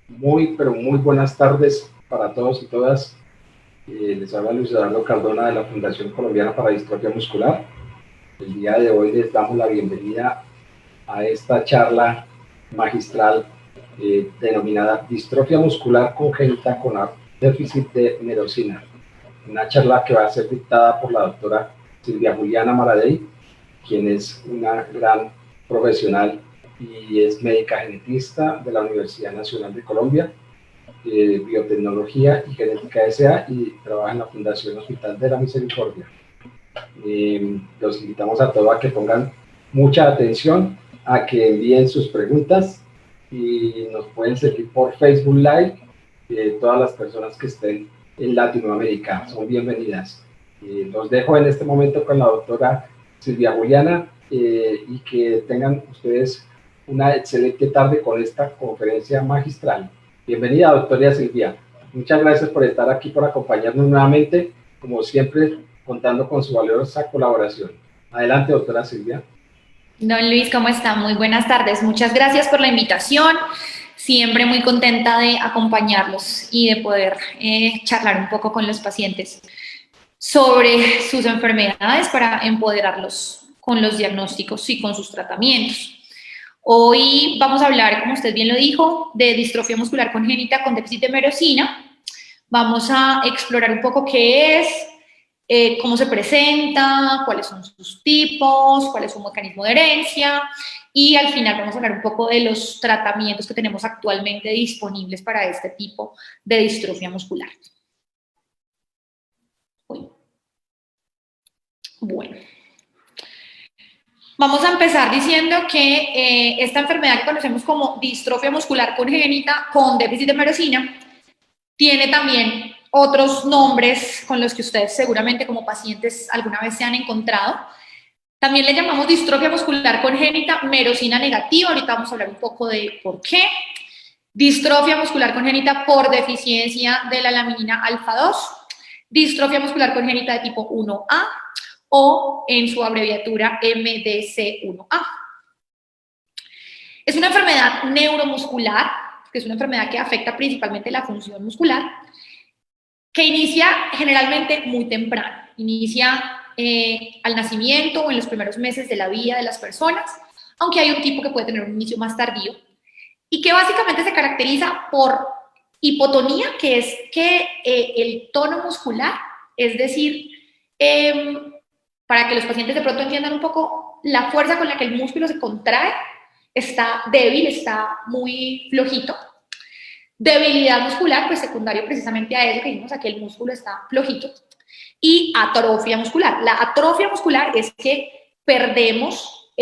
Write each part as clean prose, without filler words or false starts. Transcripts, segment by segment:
Muy, pero muy buenas tardes para todos y todas. Les habla Luis Eduardo Cardona de la Fundación Colombiana para Distrofia Muscular. El día de hoy les damos la bienvenida a esta charla magistral denominada Distrofia Muscular Congénita con déficit de merosina. Una charla que va a ser dictada por la doctora Silvia Juliana Maradei, quien es una gran profesional y es médica genetista de la Universidad Nacional de Colombia, Biotecnología y Genética S.A. y trabaja en la Fundación Hospital de la Misericordia. Los invitamos a todos a que pongan mucha atención, a que envíen sus preguntas y nos pueden seguir por Facebook Live. Todas las personas que estén en Latinoamérica son bienvenidas. Los dejo en este momento con la doctora Silvia Juliana y que tengan ustedes una excelente tarde con esta conferencia magistral. Bienvenida, doctora Silvia. Muchas gracias por estar aquí, por acompañarnos nuevamente, como siempre, contando con su valiosa colaboración. Adelante, doctora Silvia. Don Luis, ¿cómo está? Muy buenas tardes. Muchas gracias por la invitación. Siempre muy contenta de acompañarlos y de poder charlar un poco con los pacientes sobre sus enfermedades para empoderarlos con los diagnósticos y con sus tratamientos. Hoy vamos a hablar, como usted bien lo dijo, de distrofia muscular congénita con déficit de merosina. Vamos a explorar un poco qué es, cómo se presenta, cuáles son sus tipos, cuál es su mecanismo de herencia y al final vamos a hablar un poco de los tratamientos que tenemos actualmente disponibles para este tipo de distrofia muscular. Bueno. Vamos a empezar diciendo que esta enfermedad que conocemos como distrofia muscular congénita con déficit de merosina tiene también otros nombres con los que ustedes seguramente como pacientes alguna vez se han encontrado. También le llamamos distrofia muscular congénita merosina negativa, ahorita vamos a hablar un poco de por qué. Distrofia muscular congénita por deficiencia de la laminina alfa 2, distrofia muscular congénita de tipo 1A, o en su abreviatura MDC1A. Es una enfermedad neuromuscular, que es una enfermedad que afecta principalmente la función muscular, que inicia generalmente muy temprano, inicia al nacimiento o en los primeros meses de la vida de las personas, aunque hay un tipo que puede tener un inicio más tardío, y que básicamente se caracteriza por hipotonía, que es que el tono muscular, es decir, para que los pacientes de pronto entiendan un poco, la fuerza con la que el músculo se contrae está débil, está muy flojito. Debilidad muscular, pues secundario precisamente a eso que dijimos, a que el músculo está flojito. Y atrofia muscular. La atrofia muscular es que perdemos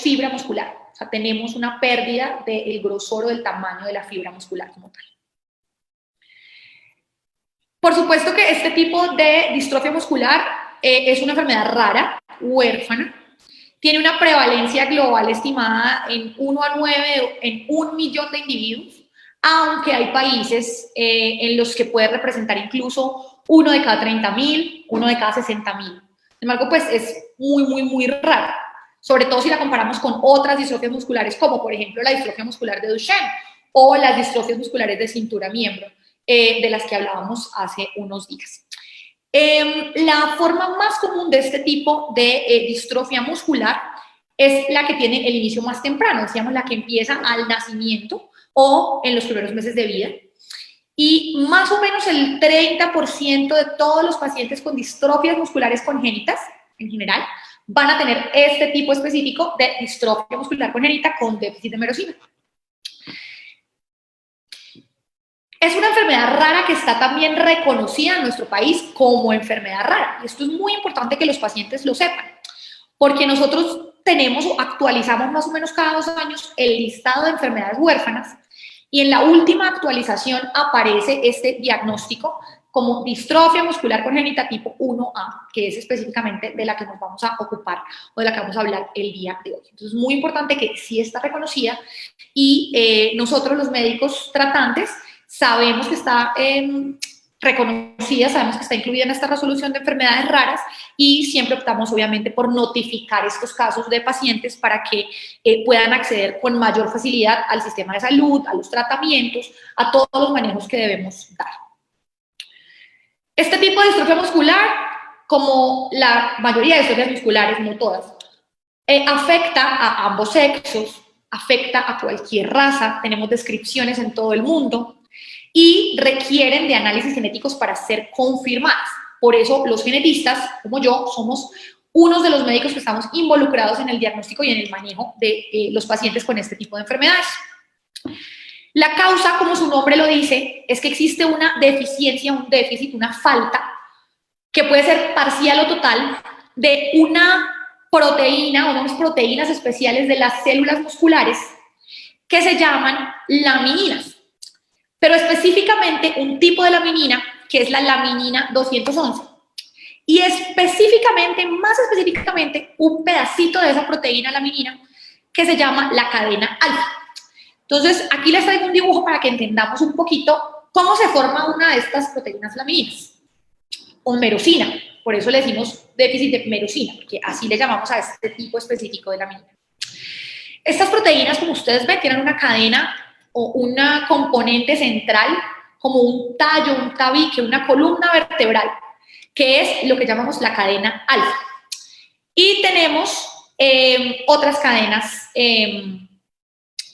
fibra muscular. O sea, tenemos una pérdida del grosor o del tamaño de la fibra muscular como tal. Por supuesto que este tipo de distrofia muscular es una enfermedad rara, huérfana, tiene una prevalencia global estimada en 1 a 9 en 1 millón de individuos, aunque hay países en los que puede representar incluso 1 de cada 30.000, 1 de cada 60.000. Sin embargo, pues es muy rara, sobre todo si la comparamos con otras distrofias musculares, como por ejemplo la distrofia muscular de Duchenne o las distrofias musculares de cintura-miembro, de las que hablábamos hace unos días. La forma más común de este tipo de distrofia muscular es la que tiene el inicio más temprano, decíamos la que empieza al nacimiento o en los primeros meses de vida. Y más o menos el 30% de todos los pacientes con distrofias musculares congénitas, en general, van a tener este tipo específico de distrofia muscular congénita con déficit de merosina. Es una enfermedad rara que está también reconocida en nuestro país como enfermedad rara. Y esto es muy importante que los pacientes lo sepan, porque nosotros tenemos o actualizamos más o menos cada 2 años el listado de enfermedades huérfanas y en la última actualización aparece este diagnóstico como distrofia muscular congénita tipo 1A, que es específicamente de la que nos vamos a ocupar o de la que vamos a hablar el día de hoy. Entonces es muy importante que sí está reconocida y nosotros los médicos tratantes sabemos que está reconocida, sabemos que está incluida en esta resolución de enfermedades raras y siempre optamos obviamente por notificar estos casos de pacientes para que puedan acceder con mayor facilidad al sistema de salud, a los tratamientos, a todos los manejos que debemos dar. Este tipo de distrofia muscular, como la mayoría de distrofias musculares, no todas, afecta a ambos sexos, afecta a cualquier raza, tenemos descripciones en todo el mundo y requieren de análisis genéticos para ser confirmadas. Por eso los genetistas, como yo, somos unos de los médicos que estamos involucrados en el diagnóstico y en el manejo de los pacientes con este tipo de enfermedades. La causa, como su nombre lo dice, es que existe una deficiencia, un déficit, una falta, que puede ser parcial o total, de una proteína o unas proteínas especiales de las células musculares que se llaman lamininas, pero específicamente un tipo de laminina que es la laminina 211 y específicamente, más específicamente, un pedacito de esa proteína laminina que se llama la cadena alfa. Entonces, aquí les traigo un dibujo para que entendamos un poquito cómo se forma una de estas proteínas lamininas, o merosina. Por eso le decimos déficit de merosina, porque así le llamamos a este tipo específico de laminina. Estas proteínas, como ustedes ven, tienen una cadena o una componente central, como un tallo, un tabique, una columna vertebral, que es lo que llamamos la cadena alfa. Y tenemos otras cadenas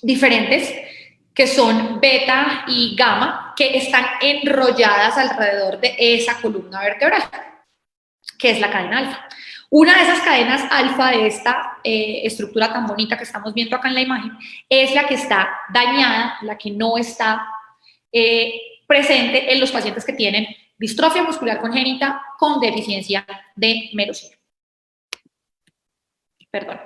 diferentes, que son beta y gamma, que están enrolladas alrededor de esa columna vertebral, que es la cadena alfa. Una de esas cadenas alfa de esta estructura tan bonita que estamos viendo acá en la imagen es la que está dañada, la que no está presente en los pacientes que tienen distrofia muscular congénita con deficiencia de merosina. Perdón.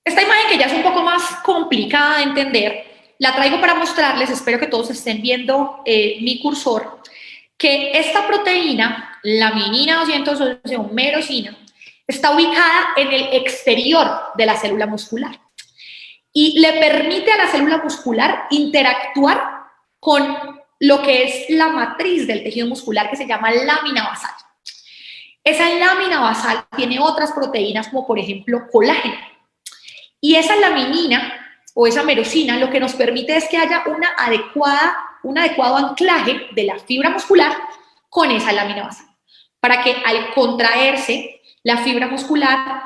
Esta imagen, que ya es un poco más complicada de entender, la traigo para mostrarles, espero que todos estén viendo mi cursor, que esta proteína, laminina 211 o merosina, está ubicada en el exterior de la célula muscular y le permite a la célula muscular interactuar con lo que es la matriz del tejido muscular, que se llama lámina basal. Esa lámina basal tiene otras proteínas, como por ejemplo colágeno. Y esa laminina o esa merosina lo que nos permite es que haya un adecuado anclaje de la fibra muscular con esa lámina basal, para que al contraerse la fibra muscular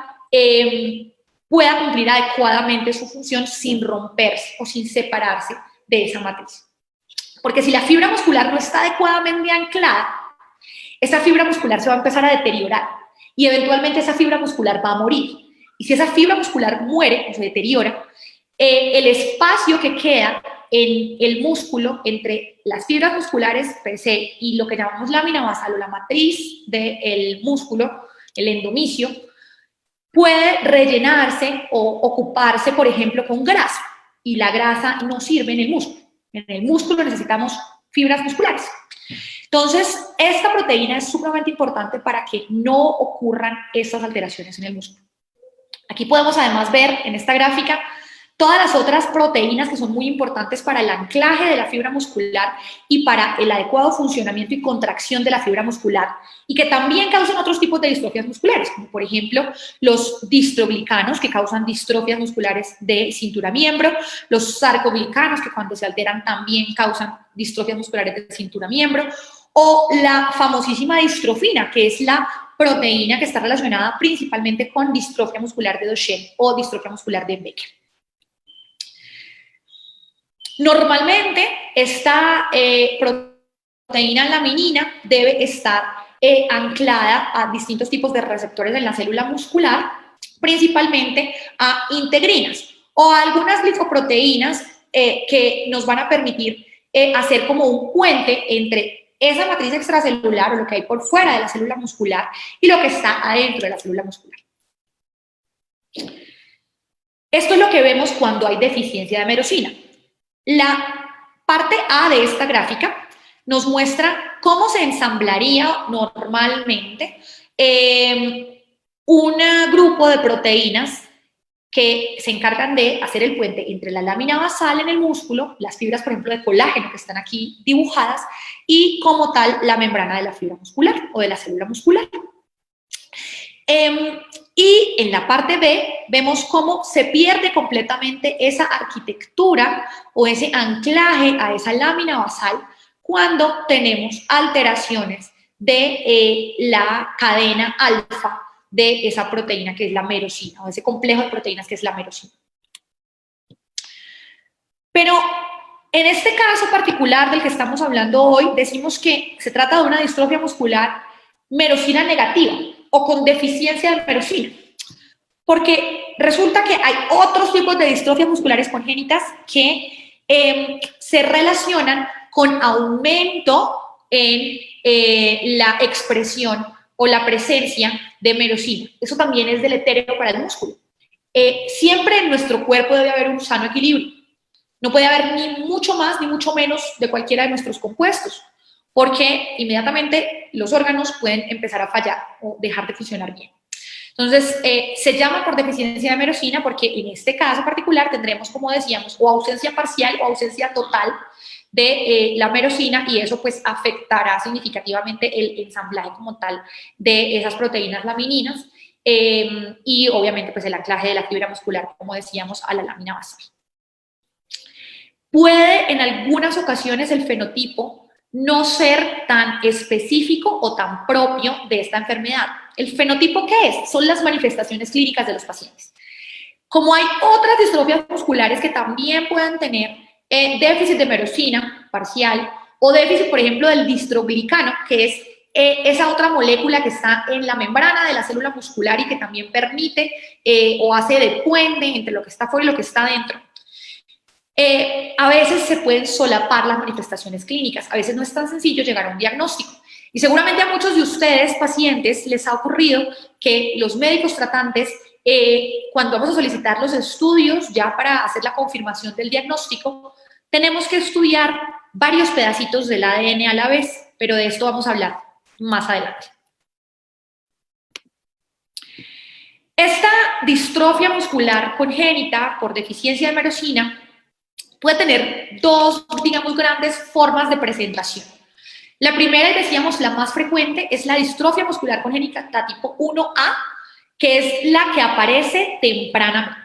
pueda cumplir adecuadamente su función sin romperse o sin separarse de esa matriz. Porque si la fibra muscular no está adecuadamente anclada, esa fibra muscular se va a empezar a deteriorar y eventualmente esa fibra muscular va a morir. Y si esa fibra muscular muere o se deteriora, el espacio que queda en el músculo entre las fibras musculares per se y lo que llamamos lámina basal o la matriz del músculo, el endomisio, puede rellenarse o ocuparse, por ejemplo, con grasa. Y la grasa no sirve en el músculo. En el músculo necesitamos fibras musculares. Entonces, esta proteína es sumamente importante para que no ocurran estas alteraciones en el músculo. Aquí podemos además ver en esta gráfica todas las otras proteínas que son muy importantes para el anclaje de la fibra muscular y para el adecuado funcionamiento y contracción de la fibra muscular y que también causan otros tipos de distrofias musculares, como por ejemplo los distroglicanos, que causan distrofias musculares de cintura-miembro, los sarcoglicanos, que cuando se alteran también causan distrofias musculares de cintura-miembro, o la famosísima distrofina, que es la proteína que está relacionada principalmente con distrofia muscular de Duchenne o distrofia muscular de Becker. Normalmente esta proteína laminina debe estar anclada a distintos tipos de receptores en la célula muscular, principalmente a integrinas o a algunas glicoproteínas que nos van a permitir hacer como un puente entre esa matriz extracelular o lo que hay por fuera de la célula muscular y lo que está adentro de la célula muscular. Esto es lo que vemos cuando hay deficiencia de merosina. La parte A de esta gráfica nos muestra cómo se ensamblaría normalmente un grupo de proteínas que se encargan de hacer el puente entre la lámina basal en el músculo, las fibras, por ejemplo, de colágeno que están aquí dibujadas, y como tal la membrana de la fibra muscular o de la célula muscular. Y en la parte B vemos cómo se pierde completamente esa arquitectura o ese anclaje a esa lámina basal cuando tenemos alteraciones de la cadena alfa de esa proteína que es la merosina, o ese complejo de proteínas que es la merosina. Pero en este caso particular del que estamos hablando hoy, decimos que se trata de una distrofia muscular merosina negativa o con deficiencia de merosina, porque resulta que hay otros tipos de distrofias musculares congénitas que se relacionan con aumento en la expresión o la presencia de merosina. Eso también es deletérea para el músculo. Siempre en nuestro cuerpo debe haber un sano equilibrio. No puede haber ni mucho más ni mucho menos de cualquiera de nuestros compuestos, porque inmediatamente los órganos pueden empezar a fallar o dejar de funcionar bien. Entonces, se llama por deficiencia de merosina porque en este caso particular tendremos, como decíamos, o ausencia parcial o ausencia total de la merosina, y eso pues afectará significativamente el ensamblaje como tal de esas proteínas lamininas y obviamente pues el anclaje de la fibra muscular, como decíamos, a la lámina basal. Puede en algunas ocasiones el fenotipo no ser tan específico o tan propio de esta enfermedad. ¿El fenotipo qué es? Son las manifestaciones clínicas de los pacientes. Como hay otras distrofias musculares que también pueden tener déficit de merosina parcial o déficit, por ejemplo, del distroglicano, que es esa otra molécula que está en la membrana de la célula muscular y que también permite o hace de puente entre lo que está fuera y lo que está dentro. A veces se pueden solapar las manifestaciones clínicas, a veces no es tan sencillo llegar a un diagnóstico. Y seguramente a muchos de ustedes, pacientes, les ha ocurrido que los médicos tratantes, cuando vamos a solicitar los estudios ya para hacer la confirmación del diagnóstico, tenemos que estudiar varios pedacitos del ADN a la vez, pero de esto vamos a hablar más adelante. Esta distrofia muscular congénita por deficiencia de merosina puede tener dos, digamos, grandes formas de presentación. La primera, y decíamos la más frecuente, es la distrofia muscular congénita tipo 1A, que es la que aparece tempranamente.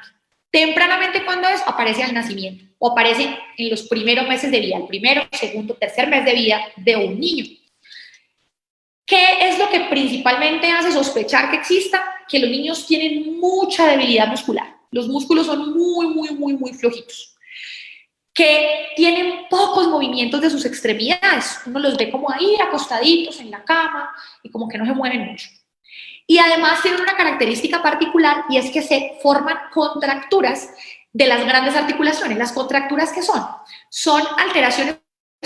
Tempranamente, ¿cuándo es? Aparece al nacimiento o aparece en los primeros meses de vida, el primero, segundo, tercer mes de vida de un niño. ¿Qué es lo que principalmente hace sospechar que exista? Que los niños tienen mucha debilidad muscular. Los músculos son muy flojitos. Que tienen pocos movimientos de sus extremidades. Uno los ve como ahí acostaditos en la cama y como que no se mueven mucho. Y además tienen una característica particular y es que se forman contracturas de las grandes articulaciones. ¿Las contracturas qué son? Son alteraciones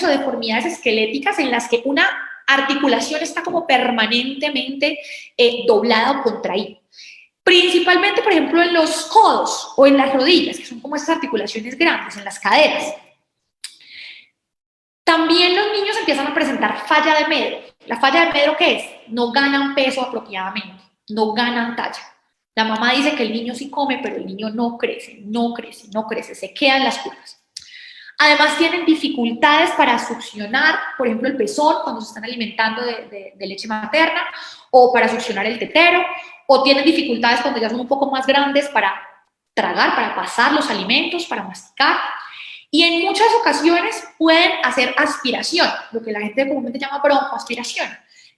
o deformidades esqueléticas en las que una articulación está como permanentemente doblada o contraída. Principalmente, por ejemplo, en los codos o en las rodillas, que son como esas articulaciones grandes, en las caderas. También los niños empiezan a presentar falla de Medro. ¿La falla de Medro qué es? No ganan peso apropiadamente, no ganan talla. La mamá dice que el niño sí come, pero el niño no crece, se queda en las curvas. Además tienen dificultades para succionar, por ejemplo, el pezón cuando se están alimentando de leche materna, o para succionar el tetero, o tienen dificultades cuando ya son un poco más grandes para tragar, para pasar los alimentos, para masticar. Y en muchas ocasiones pueden hacer aspiración, lo que la gente comúnmente llama broncoaspiración,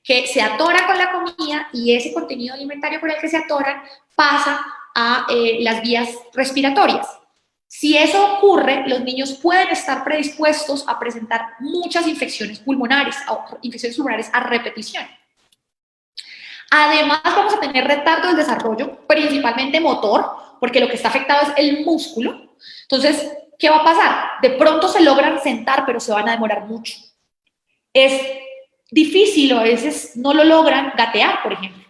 que se atora con la comida y ese contenido alimentario con el que se atoran pasa a las vías respiratorias. Si eso ocurre, los niños pueden estar predispuestos a presentar muchas infecciones pulmonares a repetición. Además, vamos a tener retardo del desarrollo, principalmente motor, porque lo que está afectado es el músculo. Entonces, ¿qué va a pasar? De pronto se logran sentar, pero se van a demorar mucho. Es difícil, o a veces no lo logran gatear, por ejemplo.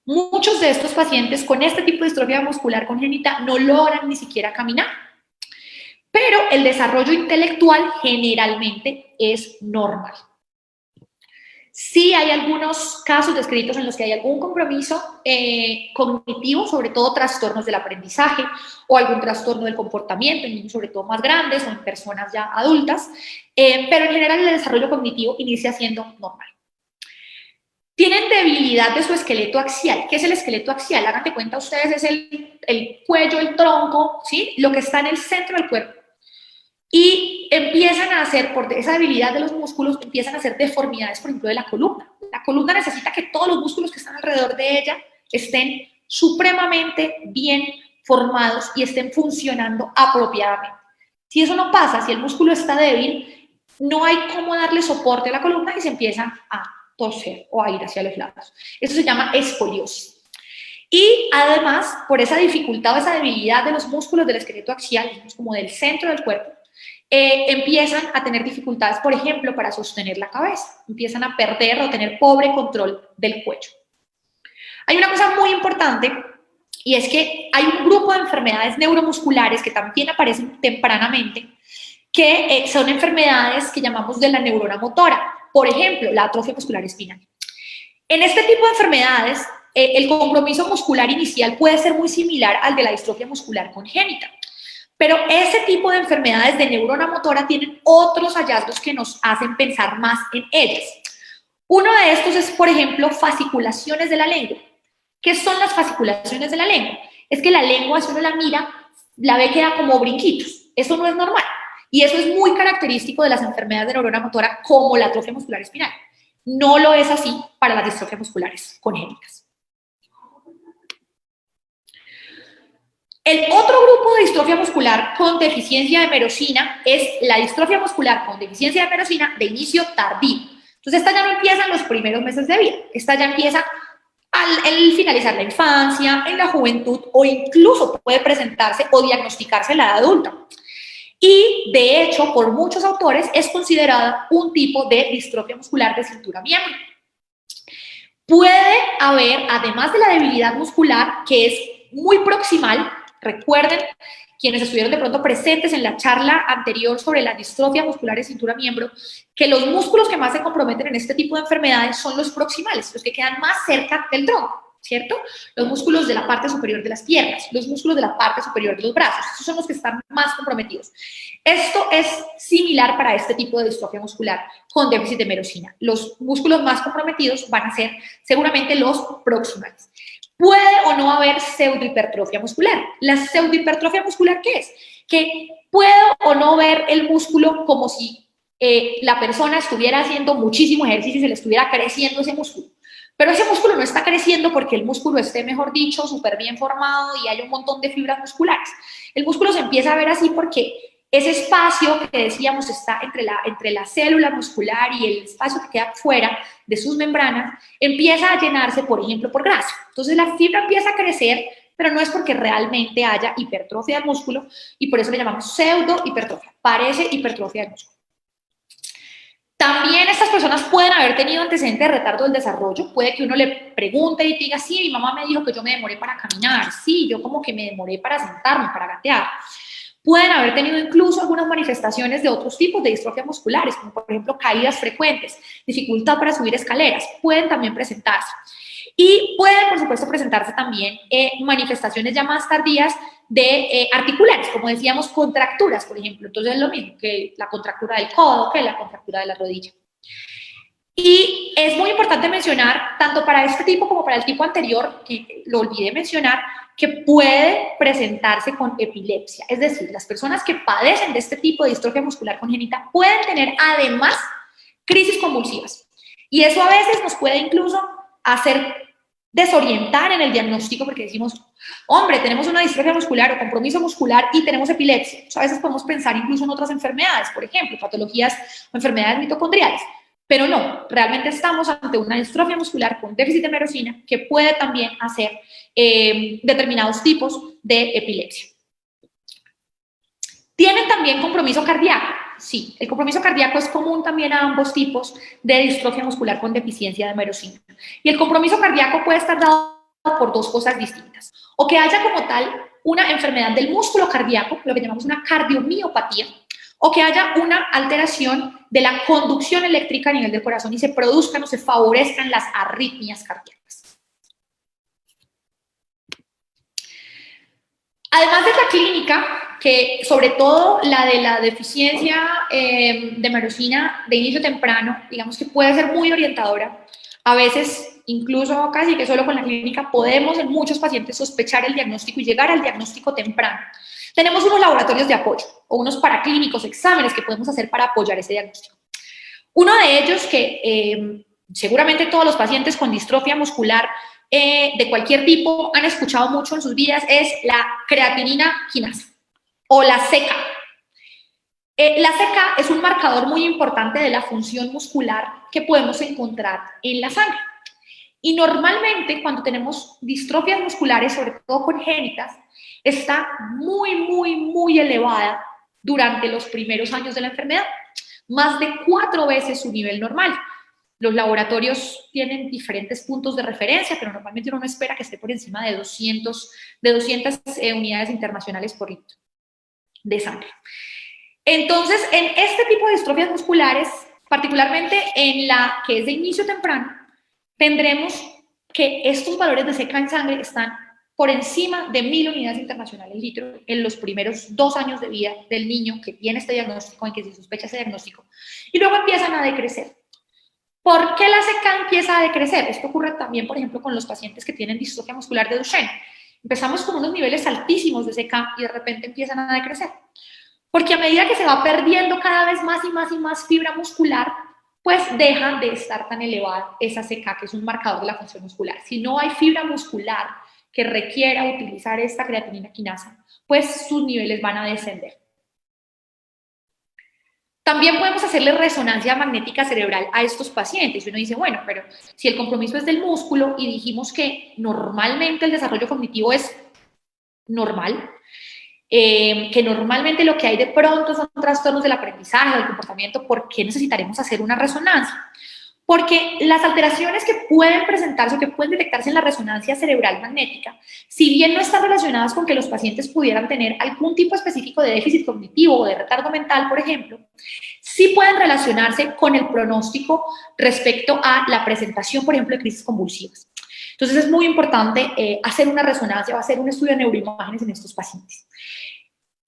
Muchos de estos pacientes con este tipo de distrofia muscular congénita no logran ni siquiera caminar. Pero el desarrollo intelectual generalmente es normal. Sí hay algunos casos descritos en los que hay algún compromiso cognitivo, sobre todo trastornos del aprendizaje o algún trastorno del comportamiento, en niños sobre todo más grandes o en personas ya adultas, pero en general el desarrollo cognitivo inicia siendo normal. Tienen debilidad de su esqueleto axial. ¿Qué es el esqueleto axial? Hagan de cuenta ustedes, es el cuello, el tronco, ¿sí? Lo que está en el centro del cuerpo. Y empiezan a hacer, por esa debilidad de los músculos, empiezan a hacer deformidades, por ejemplo, de la columna. La columna necesita que todos los músculos que están alrededor de ella estén supremamente bien formados y estén funcionando apropiadamente. Si eso no pasa, si el músculo está débil, no hay cómo darle soporte a la columna y se empiezan a torcer o a ir hacia los lados. Eso se llama escoliosis. Y además, por esa dificultad o esa debilidad de los músculos del esqueleto axial, como del centro del cuerpo, empiezan a tener dificultades, por ejemplo, para sostener la cabeza. Empiezan a perder o tener pobre control del cuello. Hay una cosa muy importante y es que hay un grupo de enfermedades neuromusculares que también aparecen tempranamente, que son enfermedades que llamamos de la neurona motora. Por ejemplo, la atrofia muscular espinal. En este tipo de enfermedades, el compromiso muscular inicial puede ser muy similar al de la distrofia muscular congénita. Pero ese tipo de enfermedades de neurona motora tienen otros hallazgos que nos hacen pensar más en ellas. Uno de estos es, por ejemplo, fasciculaciones de la lengua. ¿Qué son las fasciculaciones de la lengua? Es que la lengua, si uno la mira, la ve que da como brinquitos. Eso no es normal. Y eso es muy característico de las enfermedades de neurona motora como la atrofia muscular espinal. No lo es así para las distrofias musculares congénitas. El otro grupo de distrofia muscular con deficiencia de merosina es la distrofia muscular con deficiencia de merosina de inicio tardío. Entonces, esta ya no empieza en los primeros meses de vida. Esta ya empieza al finalizar la infancia, en la juventud o incluso puede presentarse o diagnosticarse en la edad adulta. Y, de hecho, por muchos autores es considerada un tipo de distrofia muscular de cintura-miembro. Puede haber, además de la debilidad muscular, que es muy proximal. Recuerden, quienes estuvieron de pronto presentes en la charla anterior sobre la distrofia muscular de cintura-miembro, que los músculos que más se comprometen en este tipo de enfermedades son los proximales, los que quedan más cerca del tronco, ¿cierto? Los músculos de la parte superior de las piernas, los músculos de la parte superior de los brazos, esos son los que están más comprometidos. Esto es similar para este tipo de distrofia muscular con déficit de merosina. Los músculos más comprometidos van a ser seguramente los proximales. Puede o no haber pseudohipertrofia muscular. La pseudohipertrofia muscular, ¿qué es? Que puedo o no ver el músculo como si la persona estuviera haciendo muchísimo ejercicio y se le estuviera creciendo ese músculo. Pero ese músculo no está creciendo porque el músculo esté, mejor dicho, súper bien formado y hay un montón de fibras musculares. El músculo se empieza a ver así porque ese espacio que decíamos está entre la célula muscular y el espacio que queda fuera de sus membranas, empieza a llenarse, por ejemplo, por grasa. Entonces la fibra empieza a crecer, pero no es porque realmente haya hipertrofia del músculo y por eso le llamamos pseudohipertrofia. Parece hipertrofia del músculo. También estas personas pueden haber tenido antecedentes de retardo del desarrollo. Puede que uno le pregunte y diga, sí, mi mamá me dijo que yo me demoré para caminar. Sí, yo como que me demoré para sentarme, para gatear. Pueden haber tenido incluso algunas manifestaciones de otros tipos de distrofias musculares, como por ejemplo caídas frecuentes, dificultad para subir escaleras, pueden también presentarse. Y pueden, por supuesto, presentarse también manifestaciones ya más tardías de articulares, como decíamos, contracturas, por ejemplo. Entonces es lo mismo que la contractura del codo, que la contractura de la rodilla. Y es muy importante mencionar, tanto para este tipo como para el tipo anterior, que lo olvidé mencionar, que puede presentarse con epilepsia. Es decir, las personas que padecen de este tipo de distrofia muscular congénita pueden tener además crisis convulsivas. Y eso a veces nos puede incluso hacer desorientar en el diagnóstico porque decimos, hombre, tenemos una distrofia muscular o compromiso muscular y tenemos epilepsia. O sea, a veces podemos pensar incluso en otras enfermedades, por ejemplo, patologías o enfermedades mitocondriales. Pero no, realmente estamos ante una distrofia muscular con déficit de merosina que puede también hacer determinados tipos de epilepsia. ¿Tienen también compromiso cardíaco? Sí, el compromiso cardíaco es común también a ambos tipos de distrofia muscular con deficiencia de merosina. Y el compromiso cardíaco puede estar dado por dos cosas distintas. O que haya como tal una enfermedad del músculo cardíaco, lo que llamamos una cardiomiopatía, o que haya una alteración de la conducción eléctrica a nivel del corazón y se produzcan o se favorezcan las arritmias cardíacas. Además de la clínica, que sobre todo la de la deficiencia de merosina de inicio temprano, digamos que puede ser muy orientadora, a veces incluso casi que solo con la clínica podemos en muchos pacientes sospechar el diagnóstico y llegar al diagnóstico temprano. Tenemos unos laboratorios de apoyo o unos paraclínicos, exámenes que podemos hacer para apoyar ese diagnóstico. Uno de ellos que seguramente todos los pacientes con distrofia muscular de cualquier tipo han escuchado mucho en sus vidas es la creatinina quinasa o la CK. La CK es un marcador muy importante de la función muscular que podemos encontrar en la sangre. Y normalmente cuando tenemos distrofias musculares, sobre todo congénitas, está muy elevada durante los primeros años de la enfermedad, más de 4 veces su nivel normal. Los laboratorios tienen diferentes puntos de referencia, pero normalmente uno no espera que esté por encima de 200 unidades internacionales por litro de sangre. Entonces, en este tipo de distrofias musculares, particularmente en la que es de inicio temprano, tendremos que estos valores de CK en sangre están por encima de 1000 unidades internacionales litro en los primeros 2 años de vida del niño que tiene este diagnóstico, en que se sospecha ese diagnóstico, y luego empiezan a decrecer. ¿Por qué la CK empieza a decrecer? Esto ocurre también, por ejemplo, con los pacientes que tienen distrofia muscular de Duchenne. Empezamos con unos niveles altísimos de CK y de repente empiezan a decrecer. Porque a medida que se va perdiendo cada vez más y más fibra muscular, pues deja de estar tan elevada esa CK, que es un marcador de la función muscular. Si no hay fibra muscular que requiera utilizar esta creatinina quinasa, pues sus niveles van a descender. También podemos hacerle resonancia magnética cerebral a estos pacientes. Y uno dice, bueno, pero si el compromiso es del músculo y dijimos que normalmente el desarrollo cognitivo es normal, que normalmente lo que hay de pronto son trastornos del aprendizaje, del comportamiento, ¿por qué necesitaremos hacer una resonancia? Porque las alteraciones que pueden presentarse o que pueden detectarse en la resonancia cerebral magnética, si bien no están relacionadas con que los pacientes pudieran tener algún tipo específico de déficit cognitivo o de retardo mental, por ejemplo, sí pueden relacionarse con el pronóstico respecto a la presentación, por ejemplo, de crisis convulsivas. Entonces es muy importante hacer una resonancia o hacer un estudio de neuroimágenes en estos pacientes.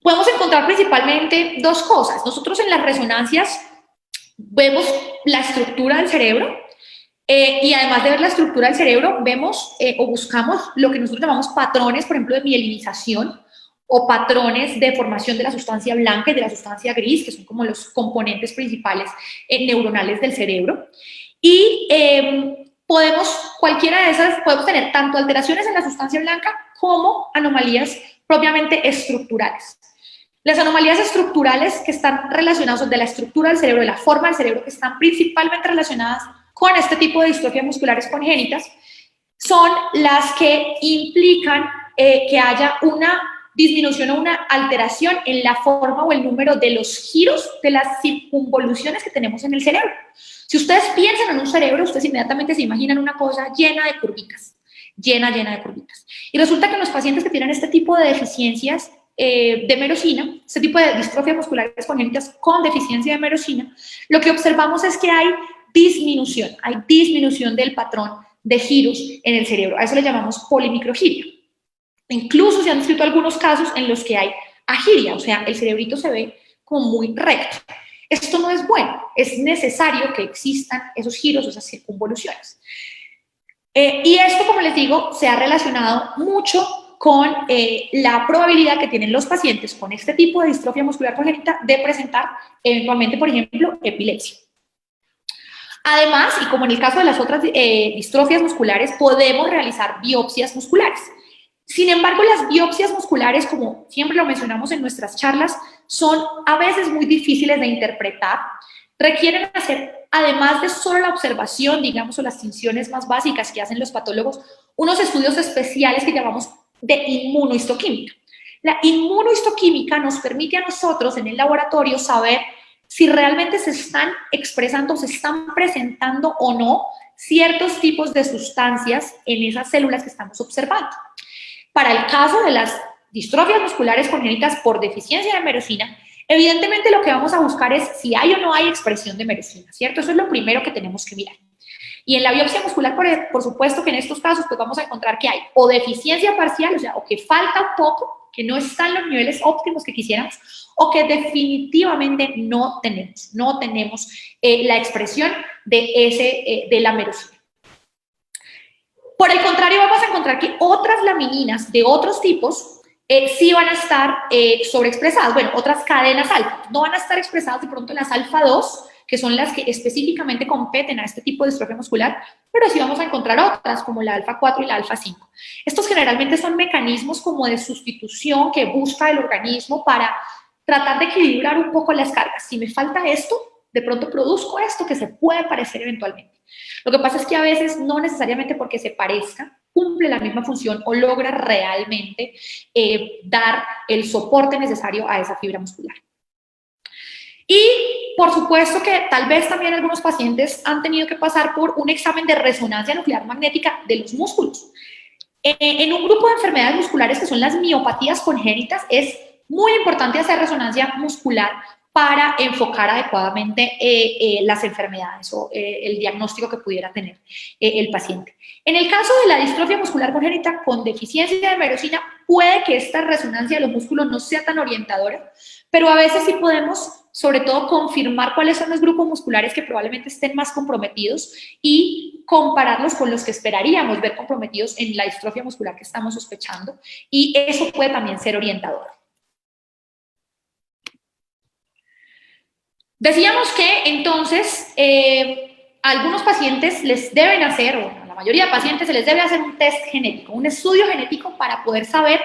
Podemos encontrar principalmente 2 cosas. Nosotros en las resonancias vemos la estructura del cerebro y además de ver la estructura del cerebro, vemos o buscamos lo que nosotros llamamos patrones, por ejemplo, de mielinización o patrones de formación de la sustancia blanca y de la sustancia gris, que son como los componentes principales neuronales del cerebro. Y cualquiera de esas, podemos tener tanto alteraciones en la sustancia blanca como anomalías propiamente estructurales. Las anomalías estructurales que están relacionadas de la estructura del cerebro, de la forma del cerebro, que están principalmente relacionadas con este tipo de distrofias musculares congénitas, son las que implican que haya una disminución o una alteración en la forma o el número de los giros de las circunvoluciones que tenemos en el cerebro. Si ustedes piensan en un cerebro, ustedes inmediatamente se imaginan una cosa llena de curvitas, llena de curvitas. Y resulta que en los pacientes que tienen este tipo de deficiencias de merosina, este tipo de distrofias musculares congénitas con deficiencia de merosina, lo que observamos es que hay disminución del patrón de giros en el cerebro. A eso le llamamos polimicrogiria. Incluso se han descrito algunos casos en los que hay agiria, o sea, el cerebrito se ve como muy recto. Esto no es bueno, es necesario que existan esos giros, esas circunvoluciones. Y esto, como les digo, se ha relacionado mucho con la probabilidad que tienen los pacientes con este tipo de distrofia muscular congénita de presentar eventualmente, por ejemplo, epilepsia. Además, y como en el caso de las otras distrofias musculares, podemos realizar biopsias musculares. Sin embargo, las biopsias musculares, como siempre lo mencionamos en nuestras charlas, son a veces muy difíciles de interpretar. Requieren hacer, además de solo la observación, digamos, o las tinciones más básicas que hacen los patólogos, unos estudios especiales que llamamos de inmunohistoquímica. La inmunohistoquímica nos permite a nosotros en el laboratorio saber si realmente se están expresando, se están presentando o no ciertos tipos de sustancias en esas células que estamos observando. Para el caso de las distrofias musculares congénitas por deficiencia de merosina, Evidentemente lo que vamos a buscar es si hay o no hay expresión de merosina, ¿cierto? Eso es lo primero que tenemos que mirar. Y en la biopsia muscular, por supuesto que en estos casos pues vamos a encontrar que hay o deficiencia parcial, o sea, o que falta un poco, que no están los niveles óptimos que quisiéramos, o que definitivamente no tenemos la expresión de la merosina. Por el contrario, vamos a encontrar que otras lamininas de otros tipos sí van a estar sobreexpresadas. Bueno, otras cadenas alfa no van a estar expresadas de pronto en las alfa 2, que son las que específicamente competen a este tipo de distrofia muscular, pero sí vamos a encontrar otras como la alfa 4 y la alfa 5. Estos generalmente son mecanismos como de sustitución que busca el organismo para tratar de equilibrar un poco las cargas. Si me falta esto, de pronto produzco esto que se puede parecer eventualmente. Lo que pasa es que a veces no necesariamente porque se parezca, cumple la misma función o logra realmente dar el soporte necesario a esa fibra muscular. Y por supuesto que tal vez también algunos pacientes han tenido que pasar por un examen de resonancia nuclear magnética de los músculos. En un grupo de enfermedades musculares que son las miopatías congénitas es muy importante hacer resonancia muscular para enfocar adecuadamente las enfermedades o el diagnóstico que pudiera tener el paciente. En el caso de la distrofia muscular congénita con deficiencia de merosina, puede que esta resonancia de los músculos no sea tan orientadora, pero a veces sí podemos, sobre todo, confirmar cuáles son los grupos musculares que probablemente estén más comprometidos y compararlos con los que esperaríamos ver comprometidos en la distrofia muscular que estamos sospechando, y eso puede también ser orientador. Decíamos que entonces a algunos pacientes les deben hacer, o a la mayoría de pacientes se les debe hacer un test genético, un estudio genético para poder saber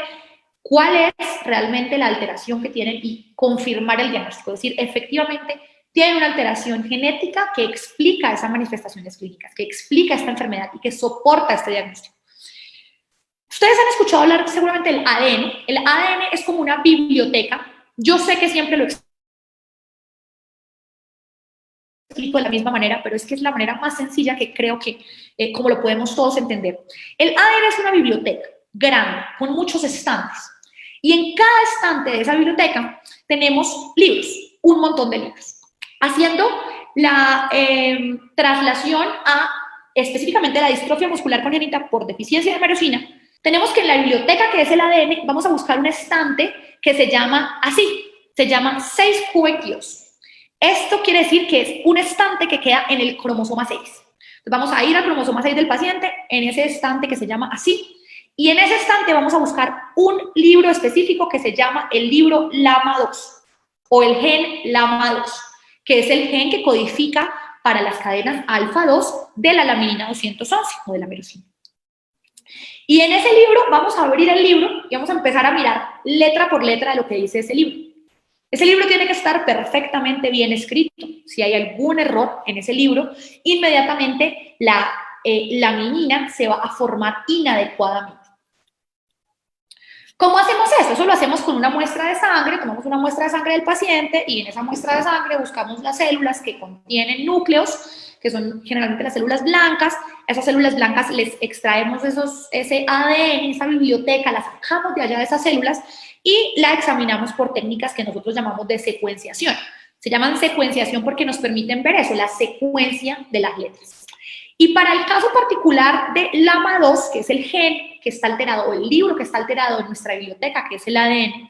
cuál es realmente la alteración que tienen y confirmar el diagnóstico. Es decir, efectivamente tienen una alteración genética que explica esas manifestaciones clínicas, que explica esta enfermedad y que soporta este diagnóstico. Ustedes han escuchado hablar seguramente del ADN. El ADN es como una biblioteca. Yo sé que siempre lo explico de la misma manera, pero es que es la manera más sencilla que creo que como lo podemos todos entender. El ADN es una biblioteca grande, con muchos estantes. Y en cada estante de esa biblioteca tenemos libros, un montón de libros. Haciendo la traslación a específicamente la distrofia muscular congénita por deficiencia de merosina, tenemos que en la biblioteca que es el ADN vamos a buscar un estante que se llama así, se llama 6q22. Esto quiere decir que es un estante que queda en el cromosoma 6. Entonces vamos a ir al cromosoma 6 del paciente, en ese estante que se llama así, y en ese estante vamos a buscar un libro específico que se llama el libro LAMA2 o el gen LAMA2, que es el gen que codifica para las cadenas alfa 2 de la laminina 211 o de la merosina. Y en ese libro vamos a abrir el libro y vamos a empezar a mirar letra por letra de lo que dice ese libro. Ese libro tiene que estar perfectamente bien escrito. Si hay algún error en ese libro, inmediatamente la laminina se va a formar inadecuadamente. ¿Cómo hacemos eso? Eso lo hacemos con una muestra de sangre. Tomamos una muestra de sangre del paciente y en esa muestra de sangre buscamos las células que contienen núcleos, que son generalmente las células blancas. Esas células blancas les extraemos ese ADN, esa biblioteca, la sacamos de allá de esas células y la examinamos por técnicas que nosotros llamamos de secuenciación. Se llaman secuenciación porque nos permiten ver eso, la secuencia de las letras. Y para el caso particular de LAMA2, que es el gen que está alterado, o el libro que está alterado en nuestra biblioteca, que es el ADN,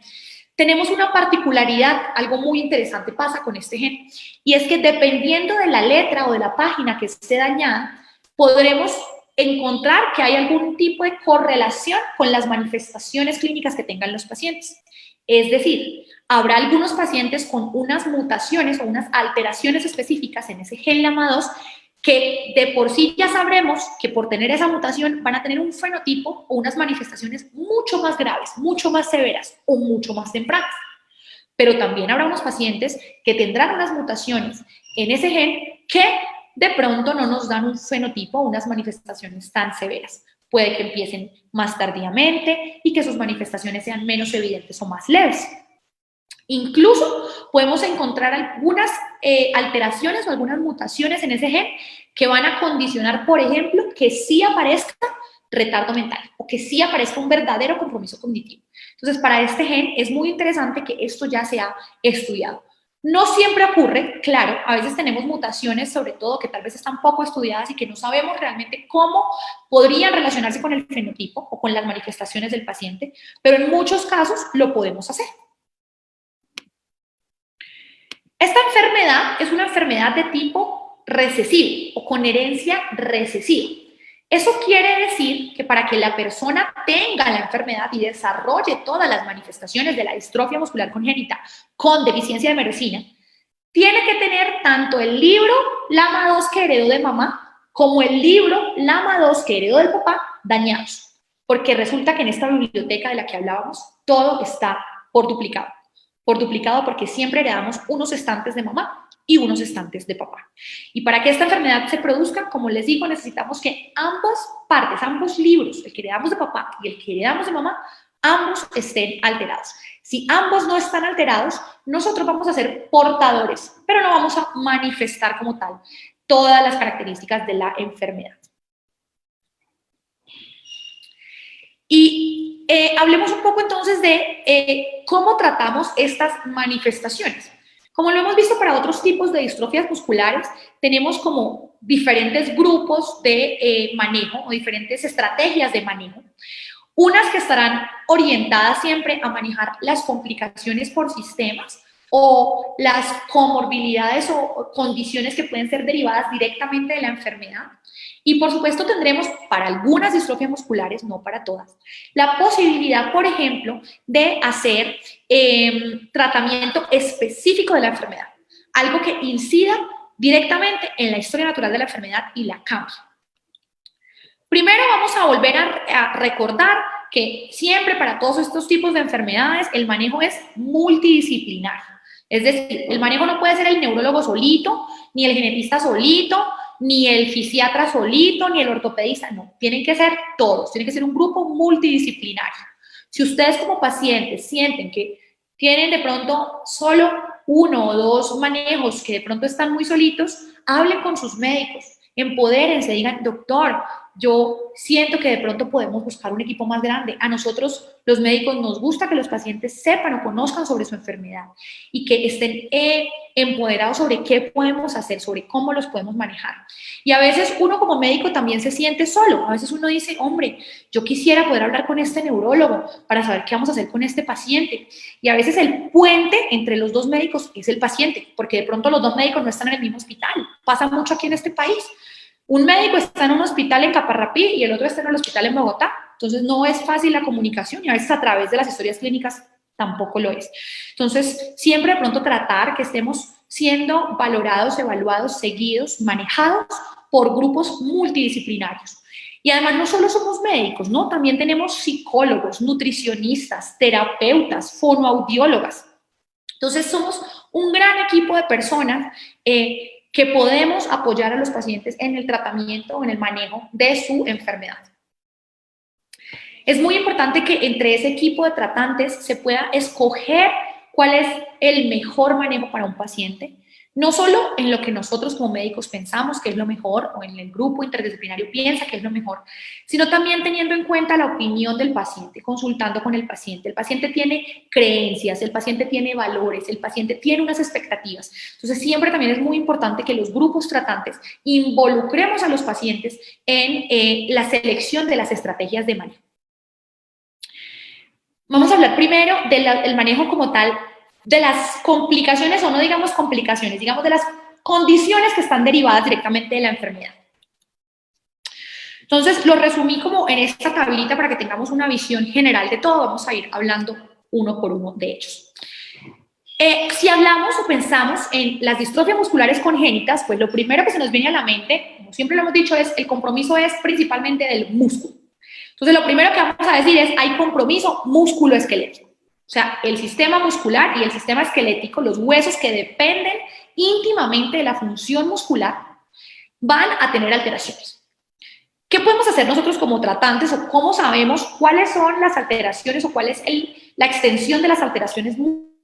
tenemos una particularidad, algo muy interesante pasa con este gen, y es que dependiendo de la letra o de la página que esté dañada, podremos encontrar que hay algún tipo de correlación con las manifestaciones clínicas que tengan los pacientes. Es decir, habrá algunos pacientes con unas mutaciones o unas alteraciones específicas en ese gen LAMA2 que de por sí ya sabremos que por tener esa mutación van a tener un fenotipo o unas manifestaciones mucho más graves, mucho más severas o mucho más tempranas. Pero también habrá unos pacientes que tendrán unas mutaciones en ese gen que de pronto no nos dan un fenotipo o unas manifestaciones tan severas. Puede que empiecen más tardíamente y que sus manifestaciones sean menos evidentes o más leves. Incluso podemos encontrar algunas alteraciones o algunas mutaciones en ese gen que van a condicionar, por ejemplo, que sí aparezca retardo mental o que sí aparezca un verdadero compromiso cognitivo. Entonces, para este gen es muy interesante que esto ya se ha estudiado. No siempre ocurre, claro, a veces tenemos mutaciones, sobre todo, que tal vez están poco estudiadas y que no sabemos realmente cómo podrían relacionarse con el fenotipo o con las manifestaciones del paciente, pero en muchos casos lo podemos hacer. Esta enfermedad es una enfermedad de tipo recesivo o con herencia recesiva. Eso quiere decir que para que la persona tenga la enfermedad y desarrolle todas las manifestaciones de la distrofia muscular congénita con deficiencia de merosina, tiene que tener tanto el libro LAMA2 que heredó de mamá como el libro LAMA2 que heredó del papá dañados, porque resulta que en esta biblioteca de la que hablábamos todo está por duplicado porque siempre heredamos unos estantes de mamá y unos estantes de papá. Y para que esta enfermedad se produzca, como les digo, necesitamos que ambas partes, ambos libros, el que heredamos de papá y el que heredamos de mamá, ambos estén alterados. Si ambos no están alterados, nosotros vamos a ser portadores, pero no vamos a manifestar como tal todas las características de la enfermedad. Y hablemos un poco entonces de cómo tratamos estas manifestaciones. Como lo hemos visto para otros tipos de distrofias musculares, tenemos como diferentes grupos de manejo o diferentes estrategias de manejo. Unas que estarán orientadas siempre a manejar las complicaciones por sistemas o las comorbilidades o condiciones que pueden ser derivadas directamente de la enfermedad. Y por supuesto tendremos para algunas distrofias musculares, no para todas, la posibilidad, por ejemplo, de hacer tratamiento específico de la enfermedad, algo que incida directamente en la historia natural de la enfermedad y la cambie. Primero vamos a volver a recordar que siempre para todos estos tipos de enfermedades el manejo es multidisciplinario. Es decir, el manejo no puede ser el neurólogo solito, ni el genetista solito, ni el fisiatra solito, ni el ortopedista, no, tienen que ser todos, tiene que ser un grupo multidisciplinario. Si ustedes como pacientes sienten que tienen de pronto solo uno o dos manejos que de pronto están muy solitos, hablen con sus médicos, empodérense, digan, doctor, yo siento que de pronto podemos buscar un equipo más grande. A nosotros, los médicos, nos gusta que los pacientes sepan o conozcan sobre su enfermedad y que estén empoderados sobre qué podemos hacer, sobre cómo los podemos manejar. Y a veces uno como médico también se siente solo. A veces uno dice, hombre, yo quisiera poder hablar con este neurólogo para saber qué vamos a hacer con este paciente. Y a veces el puente entre los dos médicos es el paciente, porque de pronto los dos médicos no están en el mismo hospital. Pasa mucho aquí en este país. Un médico está en un hospital en Caparrapí y el otro está en el hospital en Bogotá. Entonces no es fácil la comunicación y a veces a través de las historias clínicas tampoco lo es. Entonces siempre de pronto tratar que estemos siendo valorados, evaluados, seguidos, manejados por grupos multidisciplinarios. Y además no solo somos médicos, ¿no? También tenemos psicólogos, nutricionistas, terapeutas, fonoaudiólogas. Entonces somos un gran equipo de personas que podemos apoyar a los pacientes en el tratamiento o en el manejo de su enfermedad. Es muy importante que entre ese equipo de tratantes se pueda escoger cuál es el mejor manejo para un paciente, no solo en lo que nosotros como médicos pensamos que es lo mejor o en el grupo interdisciplinario piensa que es lo mejor, sino también teniendo en cuenta la opinión del paciente, consultando con el paciente. El paciente tiene creencias, el paciente tiene valores, el paciente tiene unas expectativas. Entonces siempre también es muy importante que los grupos tratantes involucremos a los pacientes en la selección de las estrategias de manejo. Vamos a hablar primero del manejo como tal, de las complicaciones, o no digamos complicaciones, digamos de las condiciones que están derivadas directamente de la enfermedad. Entonces, lo resumí como en esta tablita para que tengamos una visión general de todo. Vamos a ir hablando uno por uno de ellos. Si hablamos o pensamos en las distrofias musculares congénitas, pues lo primero que se nos viene a la mente, como siempre lo hemos dicho, es el compromiso es principalmente del músculo. Entonces, lo primero que vamos a decir es, hay compromiso músculo-esquelético. O sea, el sistema muscular y el sistema esquelético, los huesos que dependen íntimamente de la función muscular, van a tener alteraciones. ¿Qué podemos hacer nosotros como tratantes o cómo sabemos cuáles son las alteraciones o cuál es la extensión de las alteraciones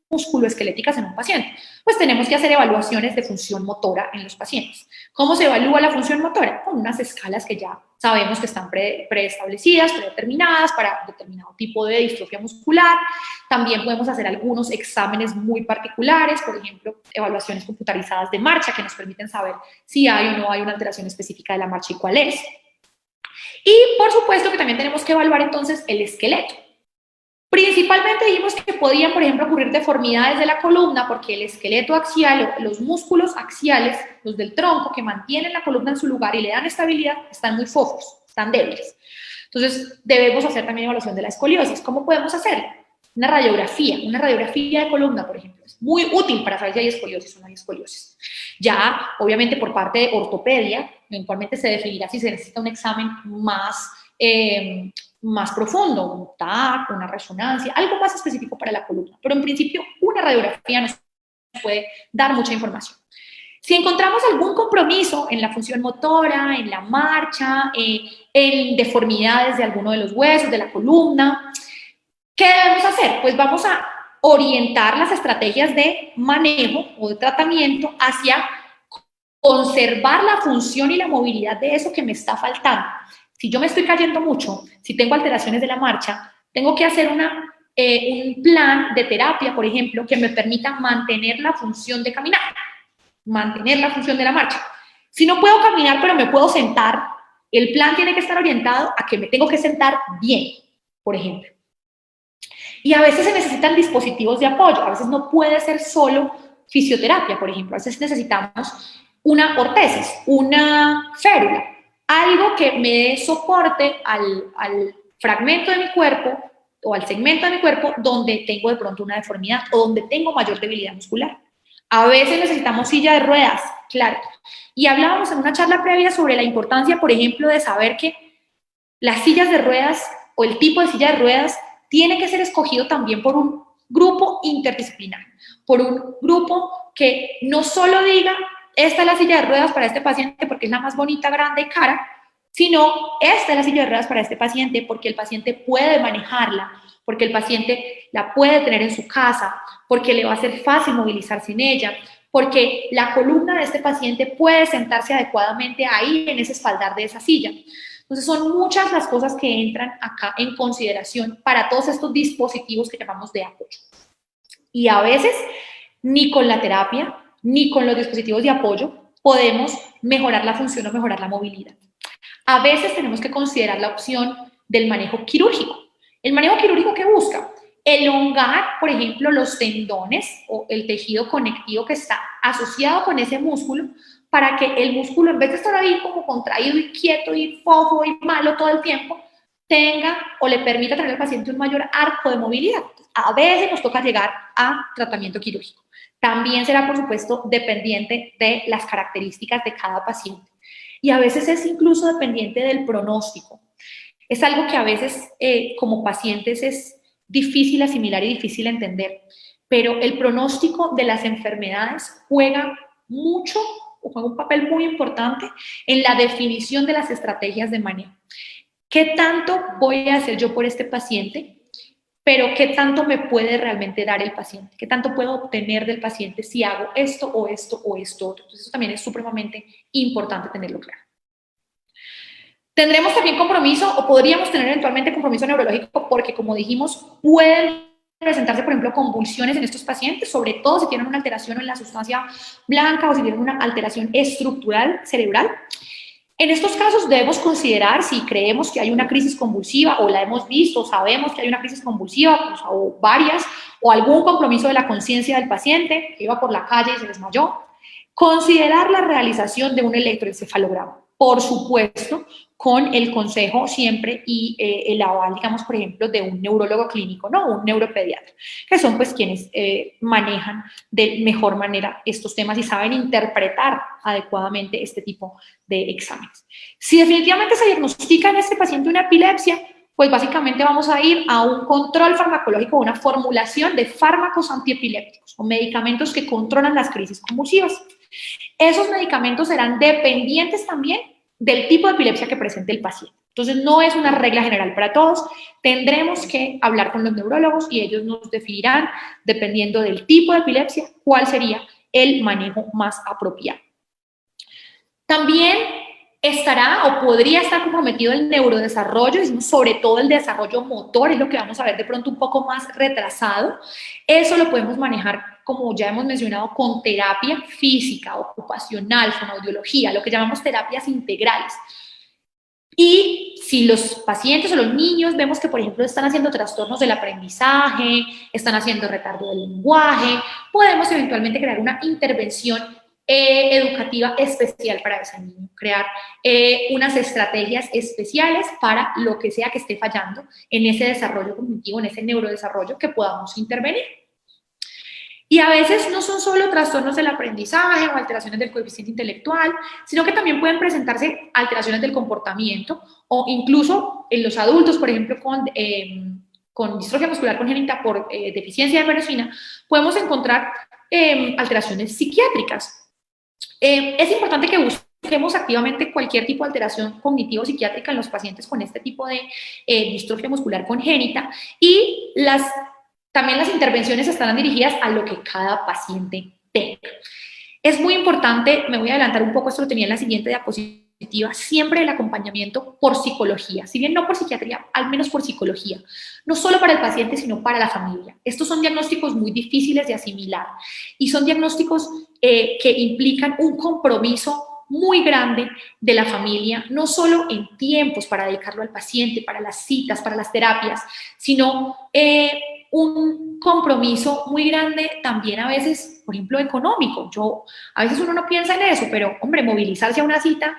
musculoesqueléticas en un paciente? Pues tenemos que hacer evaluaciones de función motora en los pacientes. ¿Cómo se evalúa la función motora? Con unas escalas que ya sabemos que están preestablecidas, predeterminadas para determinado tipo de distrofia muscular. También podemos hacer algunos exámenes muy particulares, por ejemplo, evaluaciones computarizadas de marcha que nos permiten saber si hay o no hay una alteración específica de la marcha y cuál es. Y por supuesto que también tenemos que evaluar entonces el esqueleto. Principalmente dijimos que podían, por ejemplo, ocurrir deformidades de la columna porque el esqueleto axial o los músculos axiales, los del tronco que mantienen la columna en su lugar y le dan estabilidad, están muy fofos, están débiles. Entonces, debemos hacer también evaluación de la escoliosis. ¿Cómo podemos hacerla? Una radiografía de columna, por ejemplo, es muy útil para saber si hay escoliosis o no hay escoliosis. Ya, obviamente, por parte de ortopedia, eventualmente se definirá si se necesita un examen más profundo, un TAC, una resonancia, algo más específico para la columna. Pero en principio, una radiografía nos puede dar mucha información. Si encontramos algún compromiso en la función motora, en la marcha, en deformidades de alguno de los huesos, de la columna, ¿qué debemos hacer? Pues vamos a orientar las estrategias de manejo o de tratamiento hacia conservar la función y la movilidad de eso que me está faltando. Si yo me estoy cayendo mucho, si tengo alteraciones de la marcha, tengo que hacer un plan de terapia, por ejemplo, que me permita mantener la función de caminar, mantener la función de la marcha. Si no puedo caminar, pero me puedo sentar, el plan tiene que estar orientado a que me tengo que sentar bien, por ejemplo. Y a veces se necesitan dispositivos de apoyo, a veces no puede ser solo fisioterapia, por ejemplo, a veces necesitamos una ortesis, una férula, algo que me dé soporte al fragmento de mi cuerpo o al segmento de mi cuerpo donde tengo de pronto una deformidad o donde tengo mayor debilidad muscular. A veces necesitamos silla de ruedas, claro. Y hablábamos en una charla previa sobre la importancia, por ejemplo, de saber que las sillas de ruedas o el tipo de silla de ruedas tiene que ser escogido también por un grupo interdisciplinar, por un grupo que no solo diga, esta es la silla de ruedas para este paciente porque es la más bonita, grande y cara, sino esta es la silla de ruedas para este paciente porque el paciente puede manejarla, porque el paciente la puede tener en su casa, porque le va a ser fácil movilizarse en ella, porque la columna de este paciente puede sentarse adecuadamente ahí en ese espaldar de esa silla. Entonces son muchas las cosas que entran acá en consideración para todos estos dispositivos que llamamos de apoyo. Y a veces ni con la terapia ni con los dispositivos de apoyo podemos mejorar la función o mejorar la movilidad. A veces tenemos que considerar la opción del manejo quirúrgico. ¿El manejo quirúrgico qué busca? Elongar, por ejemplo, los tendones o el tejido conectivo que está asociado con ese músculo para que el músculo, en vez de estar ahí como contraído y quieto y fofo y malo todo el tiempo, tenga o le permita tener al paciente un mayor arco de movilidad. A veces nos toca llegar a tratamiento quirúrgico. También será, por supuesto, dependiente de las características de cada paciente. Y a veces es incluso dependiente del pronóstico. Es algo que a veces como pacientes es difícil asimilar y difícil entender, pero el pronóstico de las enfermedades juega mucho o juega un papel muy importante en la definición de las estrategias de manejo. ¿Qué tanto voy a hacer yo por este paciente? Pero ¿qué tanto me puede realmente dar el paciente? ¿Qué tanto puedo obtener del paciente si hago esto o esto o esto otro? Entonces eso también es supremamente importante tenerlo claro. Tendremos también compromiso o podríamos tener eventualmente compromiso neurológico porque, como dijimos, pueden presentarse, por ejemplo, convulsiones en estos pacientes, sobre todo si tienen una alteración en la sustancia blanca o si tienen una alteración estructural cerebral. En estos casos debemos considerar si creemos que hay una crisis convulsiva o la hemos visto, sabemos que hay una crisis convulsiva pues, o varias, o algún compromiso de la conciencia del paciente que iba por la calle y se desmayó. Considerar la realización de un electroencefalograma, por supuesto, con el consejo siempre y el aval, digamos, por ejemplo, de un neurólogo clínico, ¿no? Un neuropediatra, que son pues quienes manejan de mejor manera estos temas y saben interpretar adecuadamente este tipo de exámenes. Si definitivamente se diagnostica en este paciente una epilepsia, pues básicamente vamos a ir a un control farmacológico, una formulación de fármacos antiepilépticos o medicamentos que controlan las crisis convulsivas. Esos medicamentos serán dependientes también del tipo de epilepsia que presente el paciente. Entonces, no es una regla general para todos. Tendremos que hablar con los neurólogos y ellos nos definirán, dependiendo del tipo de epilepsia, cuál sería el manejo más apropiado. También estará o podría estar comprometido el neurodesarrollo, sobre todo el desarrollo motor, es lo que vamos a ver de pronto un poco más retrasado. Eso lo podemos manejar, como ya hemos mencionado, con terapia física, ocupacional, fonoaudiología, lo que llamamos terapias integrales. Y si los pacientes o los niños vemos que, por ejemplo, están haciendo trastornos del aprendizaje, están haciendo retardo del lenguaje, podemos eventualmente crear una intervención educativa especial para ese niño, crear unas estrategias especiales para lo que sea que esté fallando en ese desarrollo cognitivo, en ese neurodesarrollo que podamos intervenir. Y a veces no son solo trastornos del aprendizaje o alteraciones del coeficiente intelectual, sino que también pueden presentarse alteraciones del comportamiento o incluso en los adultos, por ejemplo, con distrofia muscular congénita por deficiencia de miosin, podemos encontrar alteraciones psiquiátricas. Es importante que busquemos activamente cualquier tipo de alteración cognitivo-psiquiátrica en los pacientes con este tipo de distrofia muscular congénita y también las intervenciones estarán dirigidas a lo que cada paciente tenga. Es muy importante, me voy a adelantar un poco, esto lo tenía en la siguiente diapositiva, siempre el acompañamiento por psicología, si bien no por psiquiatría, al menos por psicología, no solo para el paciente, sino para la familia. Estos son diagnósticos muy difíciles de asimilar y son diagnósticos que implican un compromiso muy grande de la familia, no solo en tiempos para dedicarlo al paciente, para las citas, para las terapias, sino un compromiso muy grande también a veces, por ejemplo, económico. A veces uno no piensa en eso, pero, hombre, movilizarse a una cita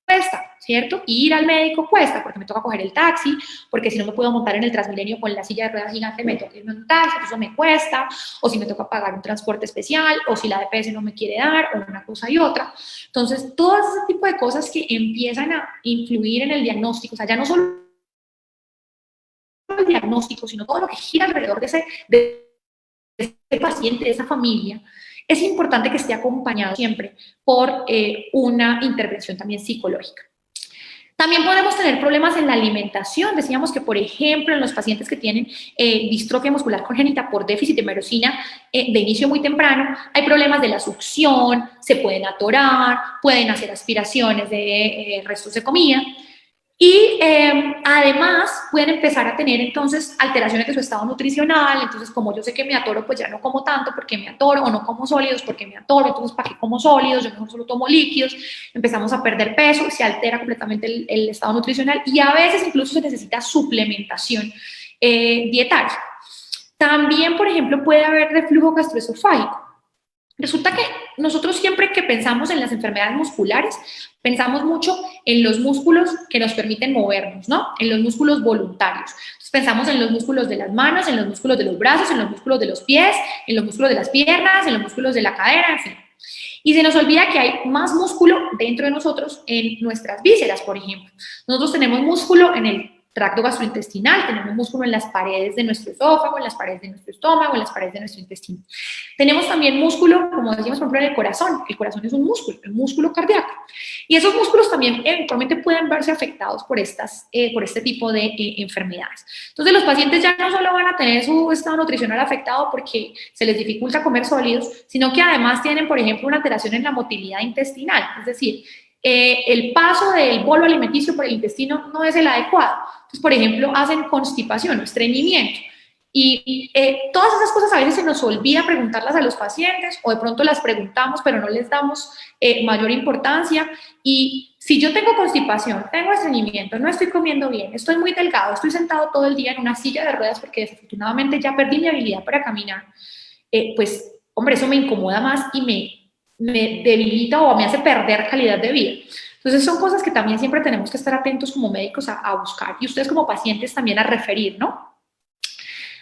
cuesta, ¿cierto? Y ir al médico cuesta, porque me toca coger el taxi, porque si no me puedo montar en el Transmilenio con la silla de ruedas gigante, me toca irme en un taxi, eso me cuesta, o si me toca pagar un transporte especial, o si la DPS no me quiere dar, o una cosa y otra. Entonces, todo ese tipo de cosas que empiezan a influir en el diagnóstico, o sea, ya no solo el diagnóstico, sino todo lo que gira alrededor de ese paciente, de esa familia, es importante que esté acompañado siempre por una intervención también psicológica. También podemos tener problemas en la alimentación. Decíamos que, por ejemplo, en los pacientes que tienen distrofia muscular congénita por déficit de miosin de inicio muy temprano, hay problemas de la succión, se pueden atorar, pueden hacer aspiraciones de restos de comida. Y además pueden empezar a tener entonces alteraciones de su estado nutricional. Entonces, como yo sé que me atoro, pues ya no como tanto porque me atoro, o no como sólidos porque me atoro, entonces ¿para qué como sólidos? Yo mejor solo tomo líquidos. Empezamos a perder peso, se altera completamente el estado nutricional y a veces incluso se necesita suplementación dietaria. También, por ejemplo, puede haber reflujo gastroesofágico. Resulta que nosotros siempre que pensamos en las enfermedades musculares, pensamos mucho en los músculos que nos permiten movernos, ¿no? En los músculos voluntarios. Entonces pensamos en los músculos de las manos, en los músculos de los brazos, en los músculos de los pies, en los músculos de las piernas, en los músculos de la cadera, en fin. Y se nos olvida que hay más músculo dentro de nosotros en nuestras vísceras, por ejemplo. Nosotros tenemos músculo en el tracto gastrointestinal, tenemos músculo en las paredes de nuestro esófago, en las paredes de nuestro estómago, en las paredes de nuestro intestino. Tenemos también músculo, como decíamos, por ejemplo, en el corazón. El corazón es un músculo, el músculo cardíaco. Y esos músculos también eventualmente pueden verse afectados por este tipo de enfermedades. Entonces, los pacientes ya no solo van a tener su estado nutricional afectado porque se les dificulta comer sólidos, sino que además tienen, por ejemplo, una alteración en la motilidad intestinal, es decir, el paso del bolo alimenticio por el intestino no es el adecuado. Entonces, por ejemplo, hacen constipación o estreñimiento. Y todas esas cosas a veces se nos olvida preguntarlas a los pacientes o de pronto las preguntamos, pero no les damos mayor importancia. Y si yo tengo constipación, tengo estreñimiento, no estoy comiendo bien, estoy muy delgado, estoy sentado todo el día en una silla de ruedas porque desafortunadamente ya perdí mi habilidad para caminar, pues, hombre, eso me incomoda más y me debilita o me hace perder calidad de vida. Entonces son cosas que también siempre tenemos que estar atentos como médicos a buscar y ustedes como pacientes también a referir, ¿no?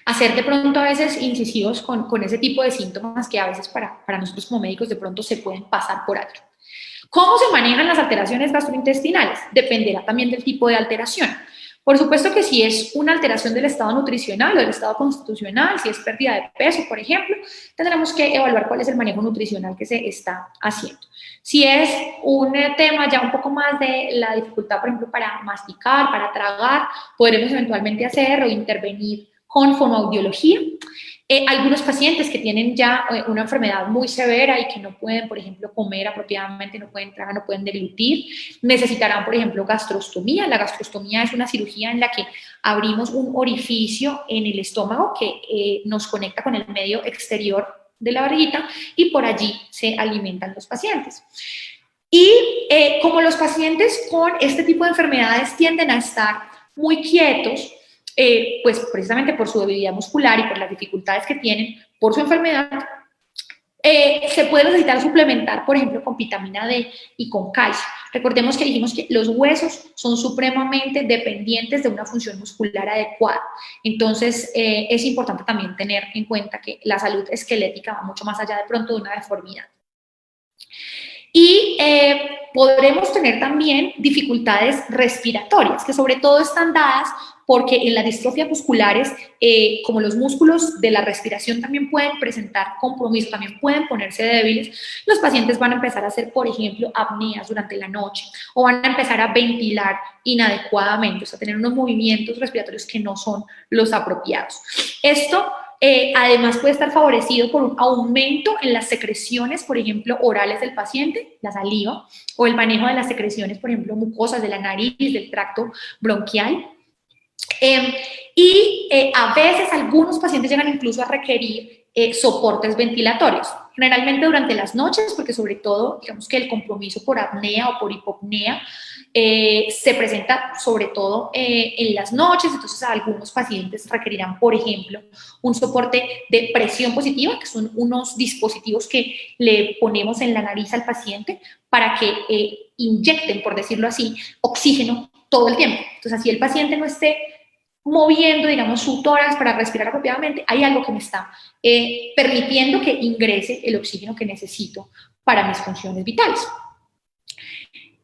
A ser de pronto a veces incisivos con ese tipo de síntomas que a veces para nosotros como médicos de pronto se pueden pasar por alto. ¿Cómo se manejan las alteraciones gastrointestinales? Dependerá también del tipo de alteración. Por supuesto que si es una alteración del estado nutricional o del estado constitucional, si es pérdida de peso, por ejemplo, tendremos que evaluar cuál es el manejo nutricional que se está haciendo. Si es un tema ya un poco más de la dificultad, por ejemplo, para masticar, para tragar, podremos eventualmente hacer o intervenir con fonoaudiología. Algunos pacientes que tienen ya una enfermedad muy severa y que no pueden, por ejemplo, comer apropiadamente, no pueden tragar, no pueden deglutir, necesitarán, por ejemplo, gastrostomía. La gastrostomía es una cirugía en la que abrimos un orificio en el estómago que nos conecta con el medio exterior de la barriguita y por allí se alimentan los pacientes. Y como los pacientes con este tipo de enfermedades tienden a estar muy quietos, pues precisamente por su debilidad muscular y por las dificultades que tienen por su enfermedad, se puede necesitar suplementar, por ejemplo, con vitamina D y con calcio. Recordemos que dijimos que los huesos son supremamente dependientes de una función muscular adecuada. Entonces, es importante también tener en cuenta que la salud esquelética va mucho más allá de pronto de una deformidad. Y podremos tener también dificultades respiratorias, que sobre todo están dadas porque en las distrofias musculares, como los músculos de la respiración también pueden presentar compromiso, también pueden ponerse débiles, los pacientes van a empezar a hacer, por ejemplo, apneas durante la noche o van a empezar a ventilar inadecuadamente, o sea, tener unos movimientos respiratorios que no son los apropiados. Esto además puede estar favorecido por un aumento en las secreciones, por ejemplo, orales del paciente, la saliva, o el manejo de las secreciones, por ejemplo, mucosas de la nariz, del tracto bronquial. A veces algunos pacientes llegan incluso a requerir soportes ventilatorios, generalmente durante las noches, porque sobre todo, digamos que el compromiso por apnea o por hipopnea se presenta sobre todo en las noches, entonces algunos pacientes requerirán, por ejemplo, un soporte de presión positiva, que son unos dispositivos que le ponemos en la nariz al paciente para que inyecten, por decirlo así, oxígeno todo el tiempo. Entonces, así el paciente no esté moviendo, digamos, su tórax para respirar apropiadamente, hay algo que me está permitiendo que ingrese el oxígeno que necesito para mis funciones vitales.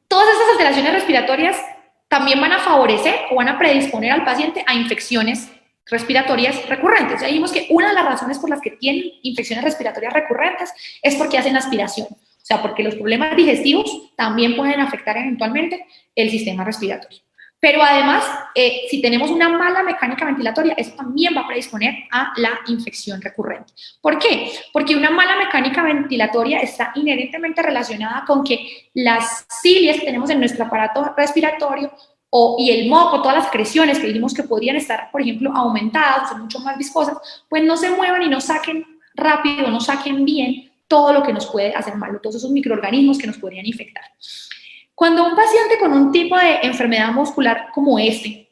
Todas estas alteraciones respiratorias también van a favorecer o van a predisponer al paciente a infecciones respiratorias recurrentes. Ya dijimos que una de las razones por las que tienen infecciones respiratorias recurrentes es porque hacen aspiración, o sea, porque los problemas digestivos también pueden afectar eventualmente el sistema respiratorio. Pero además, si tenemos una mala mecánica ventilatoria, eso también va a predisponer a la infección recurrente. ¿Por qué? Porque una mala mecánica ventilatoria está inherentemente relacionada con que las cilias que tenemos en nuestro aparato respiratorio y el moco, todas las secreciones que dijimos que podrían estar, por ejemplo, aumentadas, o mucho más viscosas, pues no se muevan y no saquen rápido, no saquen bien todo lo que nos puede hacer mal, todos esos microorganismos que nos podrían infectar. Cuando un paciente con un tipo de enfermedad muscular como este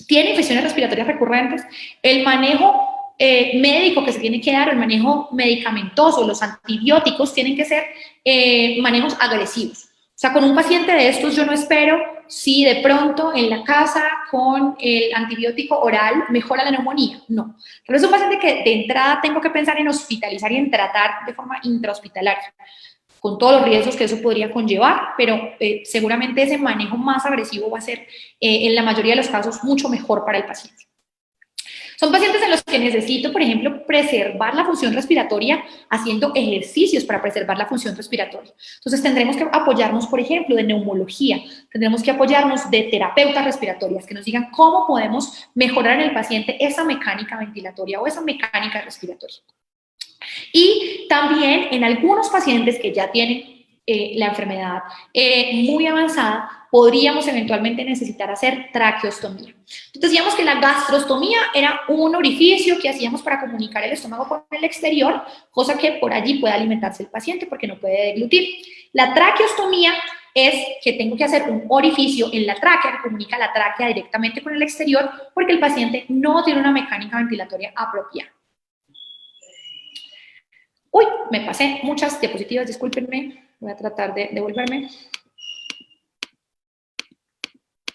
tiene infecciones respiratorias recurrentes, el manejo médico que se tiene que dar, el manejo medicamentoso, los antibióticos tienen que ser manejos agresivos. O sea, con un paciente de estos yo no espero si de pronto en la casa con el antibiótico oral mejora la neumonía, no. Pero es un paciente que de entrada tengo que pensar en hospitalizar y en tratar de forma intrahospitalaria, con todos los riesgos que eso podría conllevar, pero seguramente ese manejo más agresivo va a ser, en la mayoría de los casos, mucho mejor para el paciente. Son pacientes en los que necesito, por ejemplo, preservar la función respiratoria haciendo ejercicios para preservar la función respiratoria. Entonces, tendremos que apoyarnos, por ejemplo, de neumología, tendremos que apoyarnos de terapeutas respiratorias que nos digan cómo podemos mejorar en el paciente esa mecánica ventilatoria o esa mecánica respiratoria. Y también en algunos pacientes que ya tienen la enfermedad muy avanzada, podríamos eventualmente necesitar hacer traqueostomía. Entonces decíamos que la gastrostomía era un orificio que hacíamos para comunicar el estómago con el exterior, cosa que por allí puede alimentarse el paciente porque no puede deglutir. La traqueostomía es que tengo que hacer un orificio en la tráquea que comunica la tráquea directamente con el exterior porque el paciente no tiene una mecánica ventilatoria apropiada. Uy, me pasé muchas diapositivas, discúlpenme, voy a tratar de devolverme.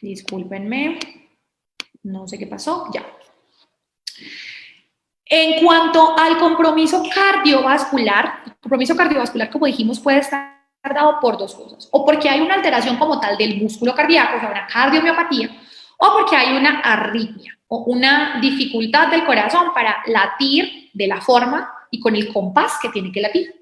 Discúlpenme, no sé qué pasó, ya. En cuanto al compromiso cardiovascular, como dijimos, puede estar dado por dos cosas, o porque hay una alteración como tal del músculo cardíaco, o sea, una cardiomiopatía, o porque hay una arritmia o una dificultad del corazón para latir de la forma y con el compás que tiene que latir.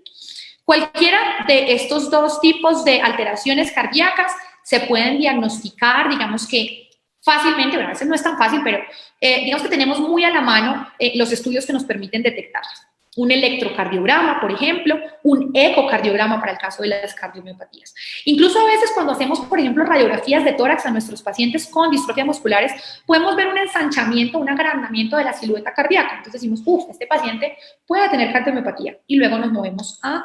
Cualquiera de estos dos tipos de alteraciones cardíacas se pueden diagnosticar, digamos que fácilmente, bueno, a veces no es tan fácil, pero digamos que tenemos muy a la mano los estudios que nos permiten detectarlas. Un electrocardiograma, por ejemplo, un ecocardiograma para el caso de las cardiomiopatías. Incluso a veces cuando hacemos, por ejemplo, radiografías de tórax a nuestros pacientes con distrofia musculares, podemos ver un ensanchamiento, un agrandamiento de la silueta cardíaca. Entonces decimos, este paciente puede tener cardiomiopatía, y luego nos movemos a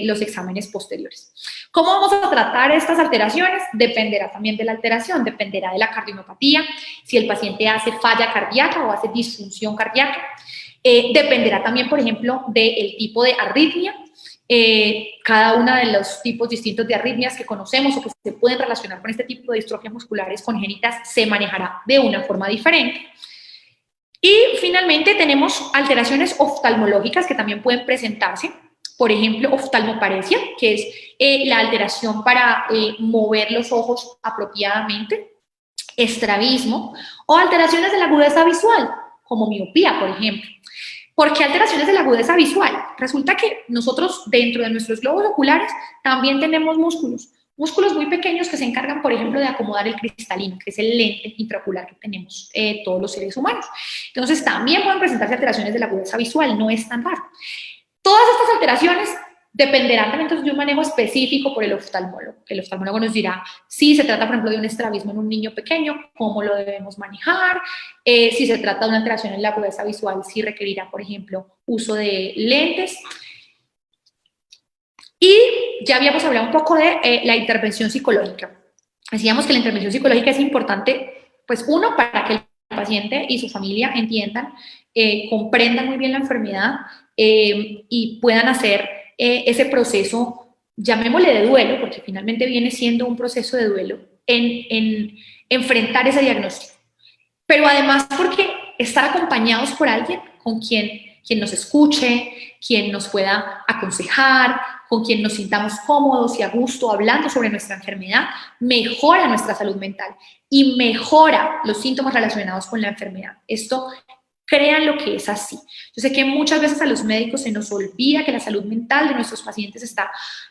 los exámenes posteriores. ¿Cómo vamos a tratar estas alteraciones? Dependerá también de la alteración, dependerá de la cardiomiopatía, si el paciente hace falla cardíaca o hace disfunción cardíaca. Dependerá también, por ejemplo, del tipo de arritmia. Cada uno de los tipos distintos de arritmias que conocemos o que se pueden relacionar con este tipo de distrofias musculares congénitas se manejará de una forma diferente. Y finalmente tenemos alteraciones oftalmológicas que también pueden presentarse. Por ejemplo, oftalmoparesia, que es la alteración para mover los ojos apropiadamente, estrabismo, o alteraciones de la agudeza visual, como miopía, por ejemplo. ¿Por qué alteraciones de la agudeza visual? Resulta que nosotros, dentro de nuestros globos oculares, también tenemos músculos muy pequeños que se encargan, por ejemplo, de acomodar el cristalino, que es el lente intraocular que tenemos todos los seres humanos. Entonces, también pueden presentarse alteraciones de la agudeza visual, no es tan raro. Todas estas alteraciones dependerán también entonces de un manejo específico por el oftalmólogo. El oftalmólogo nos dirá si se trata, por ejemplo, de un estrabismo en un niño pequeño, cómo lo debemos manejar, si se trata de una alteración en la agudeza visual, si requerirá, por ejemplo, uso de lentes. Y ya habíamos hablado un poco de la intervención psicológica. Decíamos que la intervención psicológica es importante, pues uno, para que el paciente y su familia entiendan, comprendan muy bien la enfermedad y puedan hacer ese proceso, llamémosle de duelo, porque finalmente viene siendo un proceso de duelo, en enfrentar ese diagnóstico. Pero además porque estar acompañados por alguien con quien nos escuche, quien nos pueda aconsejar, con quien nos sintamos cómodos y a gusto hablando sobre nuestra enfermedad, mejora nuestra salud mental y mejora los síntomas relacionados con la enfermedad. Esto, crean lo que es así. Yo sé que muchas veces a los médicos se nos olvida que la salud mental de nuestros pacientes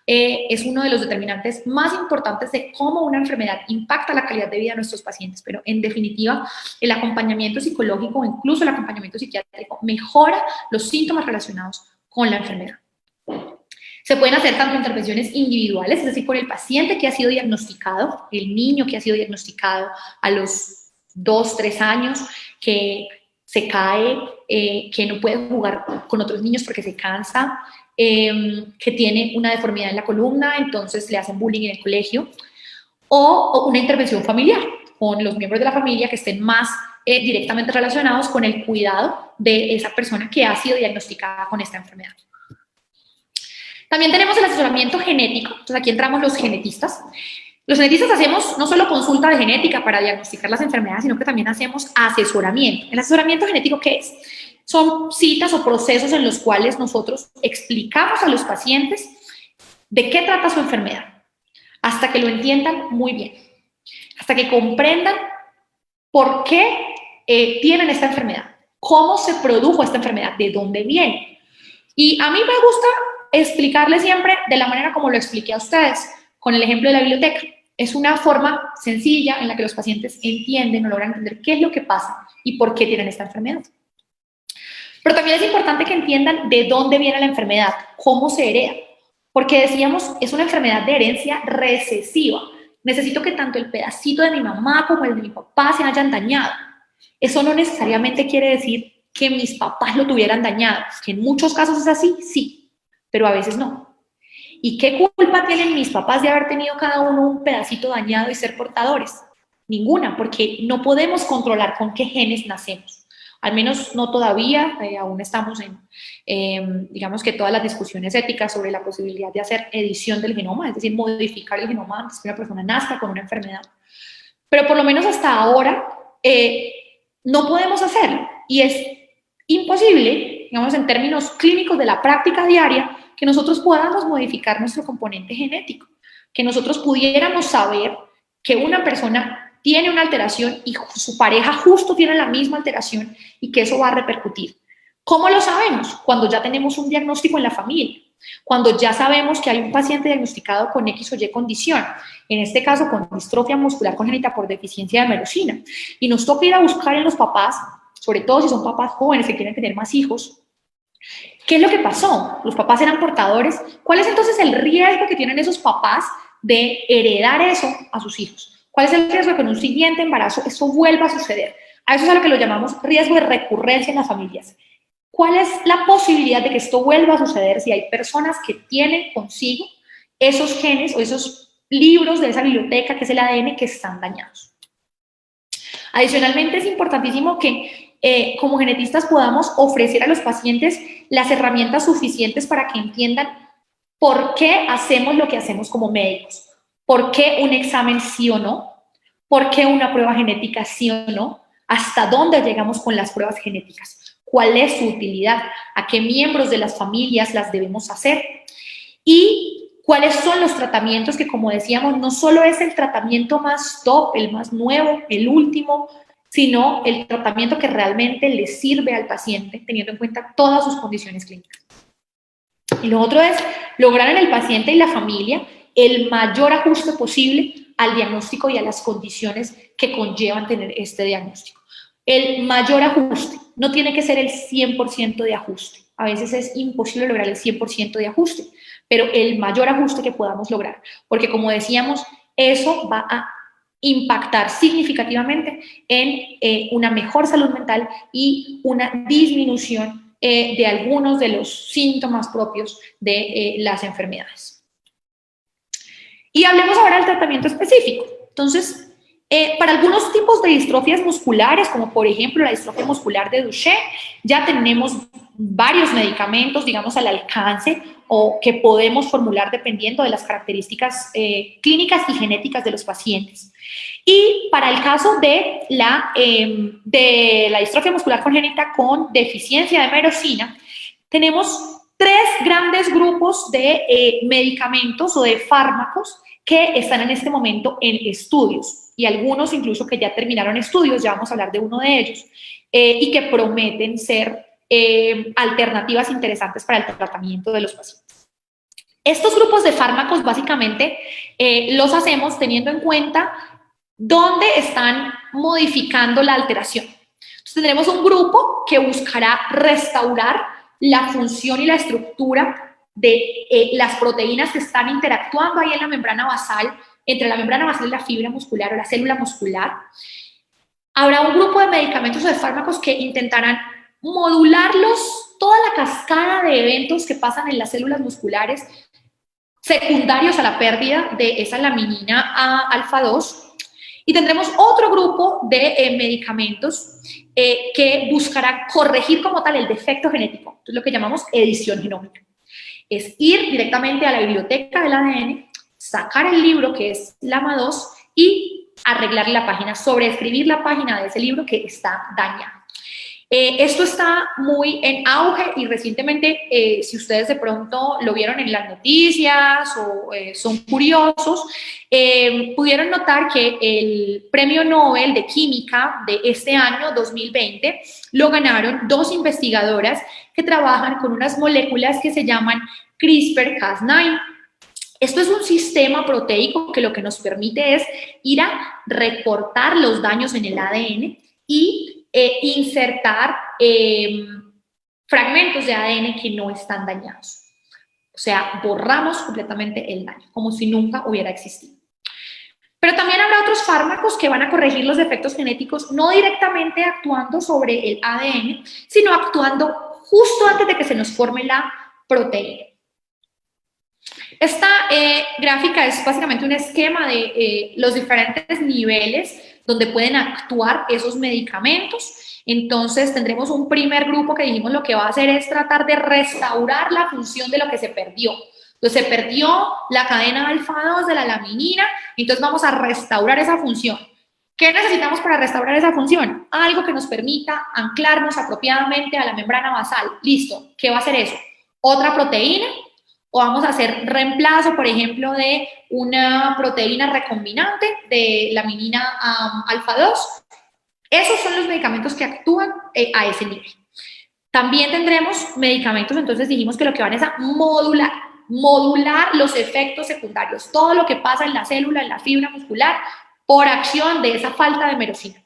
es uno de los determinantes más importantes de cómo una enfermedad impacta la calidad de vida de nuestros pacientes, pero en definitiva el acompañamiento psicológico o incluso el acompañamiento psiquiátrico mejora los síntomas relacionados con la enfermedad. Se pueden hacer tanto intervenciones individuales, es decir, con el paciente que ha sido diagnosticado, el niño que ha sido diagnosticado a los 2, 3 años, que se cae, que no puede jugar con otros niños porque se cansa, que tiene una deformidad en la columna, entonces le hacen bullying en el colegio, o una intervención familiar con los miembros de la familia que estén más directamente relacionados con el cuidado de esa persona que ha sido diagnosticada con esta enfermedad. También tenemos el asesoramiento genético, entonces aquí entramos los genetistas. Los genetistas hacemos no solo consulta de genética para diagnosticar las enfermedades, sino que también hacemos asesoramiento. ¿El asesoramiento genético qué es? Son citas o procesos en los cuales nosotros explicamos a los pacientes de qué trata su enfermedad, hasta que lo entiendan muy bien, hasta que comprendan por qué tienen esta enfermedad, cómo se produjo esta enfermedad, de dónde viene. Y a mí me gusta explicarles siempre de la manera como lo expliqué a ustedes, con el ejemplo de la biblioteca. Es una forma sencilla en la que los pacientes entienden o logran entender qué es lo que pasa y por qué tienen esta enfermedad. Pero también es importante que entiendan de dónde viene la enfermedad, cómo se hereda, porque decíamos, es una enfermedad de herencia recesiva. Necesito que tanto el pedacito de mi mamá como el de mi papá se hayan dañado. Eso no necesariamente quiere decir que mis papás lo tuvieran dañado, que en muchos casos es así, sí, pero a veces no. ¿Y qué culpa tienen mis papás de haber tenido cada uno un pedacito dañado y ser portadores? Ninguna, porque no podemos controlar con qué genes nacemos. Al menos no todavía, aún estamos en, digamos que todas las discusiones éticas sobre la posibilidad de hacer edición del genoma, es decir, modificar el genoma antes que una persona nazca con una enfermedad. Pero por lo menos hasta ahora no podemos hacerlo y es imposible, digamos en términos clínicos de la práctica diaria, que nosotros podamos modificar nuestro componente genético, que nosotros pudiéramos saber que una persona tiene una alteración y su pareja justo tiene la misma alteración y que eso va a repercutir. ¿Cómo lo sabemos? Cuando ya tenemos un diagnóstico en la familia, cuando ya sabemos que hay un paciente diagnosticado con X o Y condición, en este caso con distrofia muscular congénita por deficiencia de merosina, y nos toca ir a buscar en los papás, sobre todo si son papás jóvenes que quieren tener más hijos, ¿qué es lo que pasó? Los papás eran portadores. ¿Cuál es entonces el riesgo que tienen esos papás de heredar eso a sus hijos? ¿Cuál es el riesgo de que en un siguiente embarazo eso vuelva a suceder? A eso es a lo que lo llamamos riesgo de recurrencia en las familias. ¿Cuál es la posibilidad de que esto vuelva a suceder si hay personas que tienen consigo esos genes o esos libros de esa biblioteca que es el ADN que están dañados? Adicionalmente, es importantísimo que como genetistas podamos ofrecer a los pacientes las herramientas suficientes para que entiendan por qué hacemos lo que hacemos como médicos, por qué un examen sí o no, por qué una prueba genética sí o no, hasta dónde llegamos con las pruebas genéticas, cuál es su utilidad, a qué miembros de las familias las debemos hacer y cuáles son los tratamientos que, como decíamos, no solo es el tratamiento más top, el más nuevo, el último, sino el tratamiento que realmente le sirve al paciente, teniendo en cuenta todas sus condiciones clínicas. Y lo otro es lograr en el paciente y la familia el mayor ajuste posible al diagnóstico y a las condiciones que conllevan tener este diagnóstico. El mayor ajuste, no tiene que ser el 100% de ajuste. A veces es imposible lograr el 100% de ajuste, pero el mayor ajuste que podamos lograr, porque como decíamos, eso va a impactar significativamente en una mejor salud mental y una disminución de algunos de los síntomas propios de las enfermedades. Y hablemos ahora del tratamiento específico. Entonces, para algunos tipos de distrofias musculares, como por ejemplo la distrofia muscular de Duchenne, ya tenemos varios medicamentos, digamos, al alcance o que podemos formular dependiendo de las características clínicas y genéticas de los pacientes. Y para el caso de la distrofia muscular congénita con deficiencia de merosina, tenemos tres grandes grupos de medicamentos o de fármacos que están en este momento en estudios y algunos incluso que ya terminaron estudios, ya vamos a hablar de uno de ellos, y que prometen ser alternativas interesantes para el tratamiento de los pacientes. Estos grupos de fármacos básicamente los hacemos teniendo en cuenta dónde están modificando la alteración. Entonces tendremos un grupo que buscará restaurar la función y la estructura de las proteínas que están interactuando ahí en la membrana basal, entre la membrana basal y la fibra muscular o la célula muscular. Habrá un grupo de medicamentos o de fármacos que intentarán modularlos, toda la cascada de eventos que pasan en las células musculares secundarios a la pérdida de esa laminina alfa 2. Y tendremos otro grupo de medicamentos que buscará corregir como tal el defecto genético, entonces lo que llamamos edición genómica. Es ir directamente a la biblioteca del ADN, sacar el libro que es LAMA2 y arreglar la página, sobreescribir la página de ese libro que está dañada. Esto está muy en auge y recientemente, si ustedes de pronto lo vieron en las noticias o son curiosos, pudieron notar que el Premio Nobel de Química de este año, 2020, lo ganaron dos investigadoras que trabajan con unas moléculas que se llaman CRISPR-Cas9. Esto es un sistema proteico que lo que nos permite es ir a recortar los daños en el ADN y insertar fragmentos de ADN que no están dañados. O sea, borramos completamente el daño, como si nunca hubiera existido. Pero también habrá otros fármacos que van a corregir los defectos genéticos, no directamente actuando sobre el ADN, sino actuando justo antes de que se nos forme la proteína. Esta gráfica es básicamente un esquema de los diferentes niveles donde pueden actuar esos medicamentos. Entonces tendremos un primer grupo que dijimos lo que va a hacer es tratar de restaurar la función de lo que se perdió. Entonces se perdió la cadena alfa 2 de la laminina, entonces vamos a restaurar esa función. ¿Qué necesitamos para restaurar esa función? Algo que nos permita anclarnos apropiadamente a la membrana basal. Listo, ¿qué va a hacer eso? Otra proteína o vamos a hacer reemplazo, por ejemplo, de una proteína recombinante de la minina alfa 2. Esos son los medicamentos que actúan a ese nivel. También tendremos medicamentos, entonces dijimos que lo que van es a modular los efectos secundarios, todo lo que pasa en la célula, en la fibra muscular, por acción de esa falta de merosina.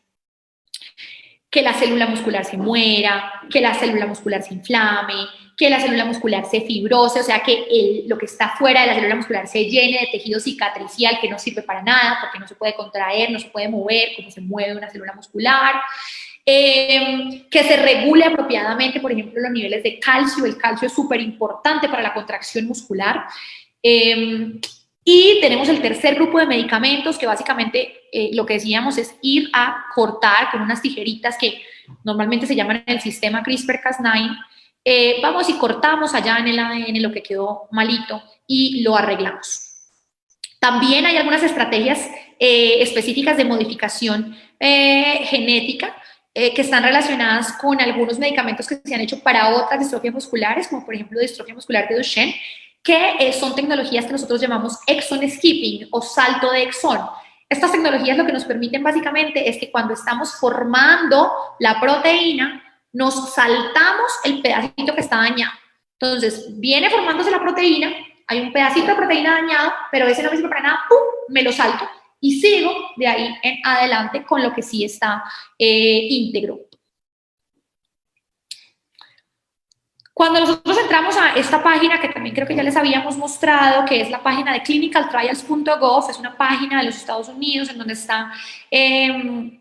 Que la célula muscular se muera, que la célula muscular se inflame, que la célula muscular se fibrose, o sea, que lo que está fuera de la célula muscular se llene de tejido cicatricial que no sirve para nada, porque no se puede contraer, no se puede mover, como se mueve una célula muscular. Que se regule apropiadamente, por ejemplo, los niveles de calcio. El calcio es súper importante para la contracción muscular. Y tenemos el tercer grupo de medicamentos que básicamente lo que decíamos es ir a cortar con unas tijeritas que normalmente se llaman en el sistema CRISPR-Cas9. Vamos y cortamos allá en el ADN lo que quedó malito y lo arreglamos. También hay algunas estrategias específicas de modificación genética que están relacionadas con algunos medicamentos que se han hecho para otras distrofias musculares, como por ejemplo distrofia muscular de Duchenne, que son tecnologías que nosotros llamamos exon skipping o salto de exón. Estas tecnologías lo que nos permiten básicamente es que cuando estamos formando la proteína, nos saltamos el pedacito que está dañado. Entonces, viene formándose la proteína, hay un pedacito de proteína dañado, pero ese no me sirve para nada, ¡pum!, me lo salto y sigo de ahí en adelante con lo que sí está íntegro. Cuando nosotros entramos a esta página, que también creo que ya les habíamos mostrado, que es la página de clinicaltrials.gov, es una página de los Estados Unidos en donde está